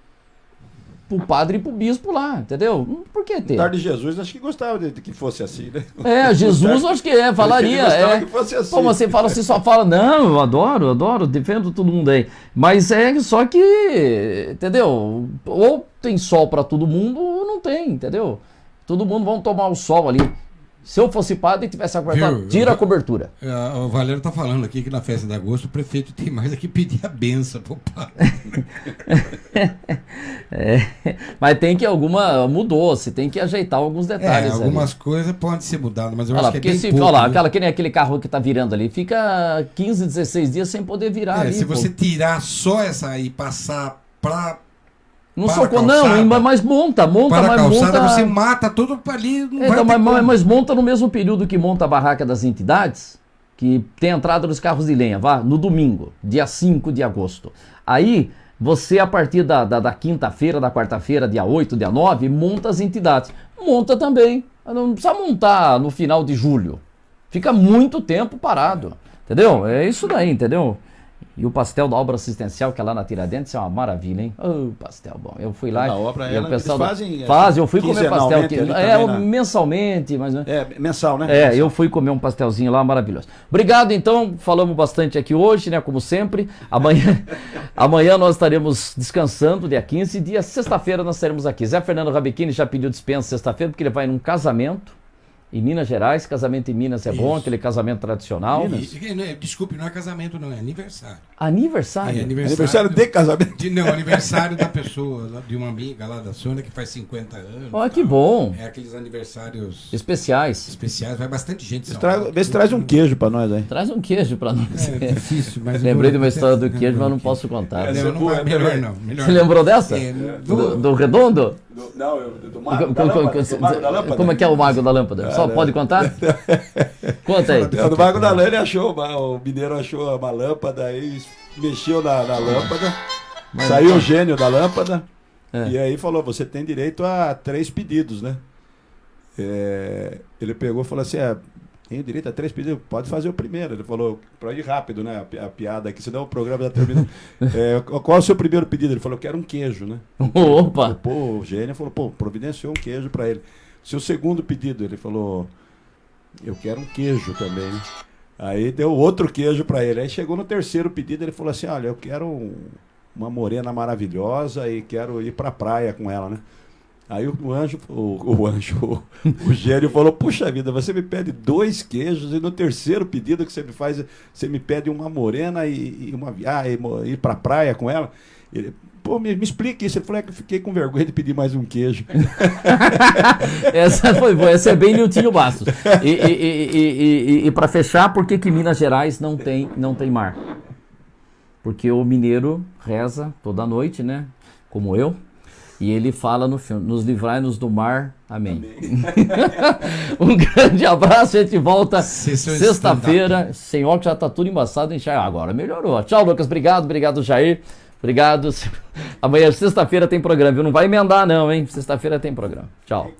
pro padre e pro bispo lá, entendeu? Por que ter? O Tarde de Jesus, acho que gostava de que fosse assim, né? Jesus, acho que falaria. Ele que fosse assim. Pô, você fala assim, só fala, não, eu adoro, defendo todo mundo aí. Mas é só que, entendeu? Ou tem sol pra todo mundo, ou não tem, entendeu? Todo mundo vão tomar o sol ali. Se eu fosse padre e tivesse aguardado, tira a cobertura. O Valério tá falando aqui que na festa de agosto o prefeito tem mais aqui pedir a benção pro padre. Mas tem que mudou, você tem que ajeitar alguns detalhes. Algumas ali. coisas podem ser mudadas, mas eu Olha lá, acho que é porque bem se pouco. olha lá, Né? que nem aquele carro que tá virando ali, fica 15, 16 dias sem poder virar ali. Se pô. você tirar só essa e passar pra... Não para socou, a calçada, não, mas monta, para a mas calçada, monta... você mata tudo ali. Não vai Então, ter como. mas monta no mesmo período que monta a barraca das entidades, que tem a entrada dos carros de lenha, no domingo, dia 5 de agosto. Aí, você, a partir da quinta-feira, da quarta-feira, dia 8, dia 9, monta as entidades. Monta também. Não precisa montar no final de julho. Fica muito tempo parado. Entendeu? É isso daí, entendeu? E o pastel da obra assistencial, que é lá na Tiradentes, é uma maravilha, hein? Oh, pastel bom. Eu fui lá. Na obra, e o pessoal eles fazem, eu fui comer pastel aqui. Ali Mensalmente, mas. mensal, né? Mensal. Eu fui comer um pastelzinho lá maravilhoso. Obrigado, então. Falamos bastante aqui hoje, né? Como sempre. Amanhã nós estaremos descansando, dia 15. E dia sexta-feira nós estaremos aqui. Zé Fernando Rabechini já pediu dispensa sexta-feira, porque ele vai num casamento. Em Minas Gerais, casamento em Minas é bom, aquele casamento tradicional. Desculpe, não é casamento, não, é aniversário. Aniversário? Aniversário de casamento? Aniversário da pessoa, de uma amiga lá da Sônia que faz 50 anos. Olha que bom. É aqueles aniversários especiais, vai bastante gente. Vê se traz um queijo pra nós aí. Traz um queijo pra nós. É difícil, mas... Lembrei de uma história do queijo, mas não posso contar. Melhor não. Você lembrou dessa? Do Redondo? Do Mago da Lâmpada. Como é que é o Mago da Lâmpada? Só pode contar? Conta aí. Do Mago da Lâmpada o mineiro achou uma lâmpada aí, mexeu na lâmpada, saiu o gênio da lâmpada e aí falou, você tem direito a 3 pedidos, né? Ele pegou e falou assim, tenho direito a 3 pedidos, pode fazer o primeiro. Ele falou, para ir rápido, né? A piada aqui, senão o programa já termina. Qual é o seu primeiro pedido? Ele falou, eu quero um queijo, né? Opa! O gênio falou, providenciou um queijo para ele. Seu segundo pedido, ele falou, eu quero um queijo também, né? Aí deu outro queijo para ele. Aí chegou no terceiro pedido, ele falou assim, olha, eu quero uma morena maravilhosa e quero ir pra praia com ela, né? Aí o gênio falou, puxa vida, você me pede 2 queijos e no terceiro pedido que você me faz, você me pede uma morena e ir pra praia com ela. Ele, me explique isso. Ele falou, que eu fiquei com vergonha de pedir mais um queijo. Essa foi boa, essa é bem Niltinho Bastos. E para fechar, por que Minas Gerais não tem mar? Porque o mineiro reza toda noite, né? Como eu. E ele fala no filme, nos livrai-nos do mar, amém. Um grande abraço, a gente volta sexta-feira. Senhor, que já tá tudo embaçado, agora melhorou. Tchau, Lucas, obrigado, Jair. Obrigado. Amanhã, sexta-feira, tem programa, viu? Não vai emendar não, hein? Sexta-feira tem programa. Tchau.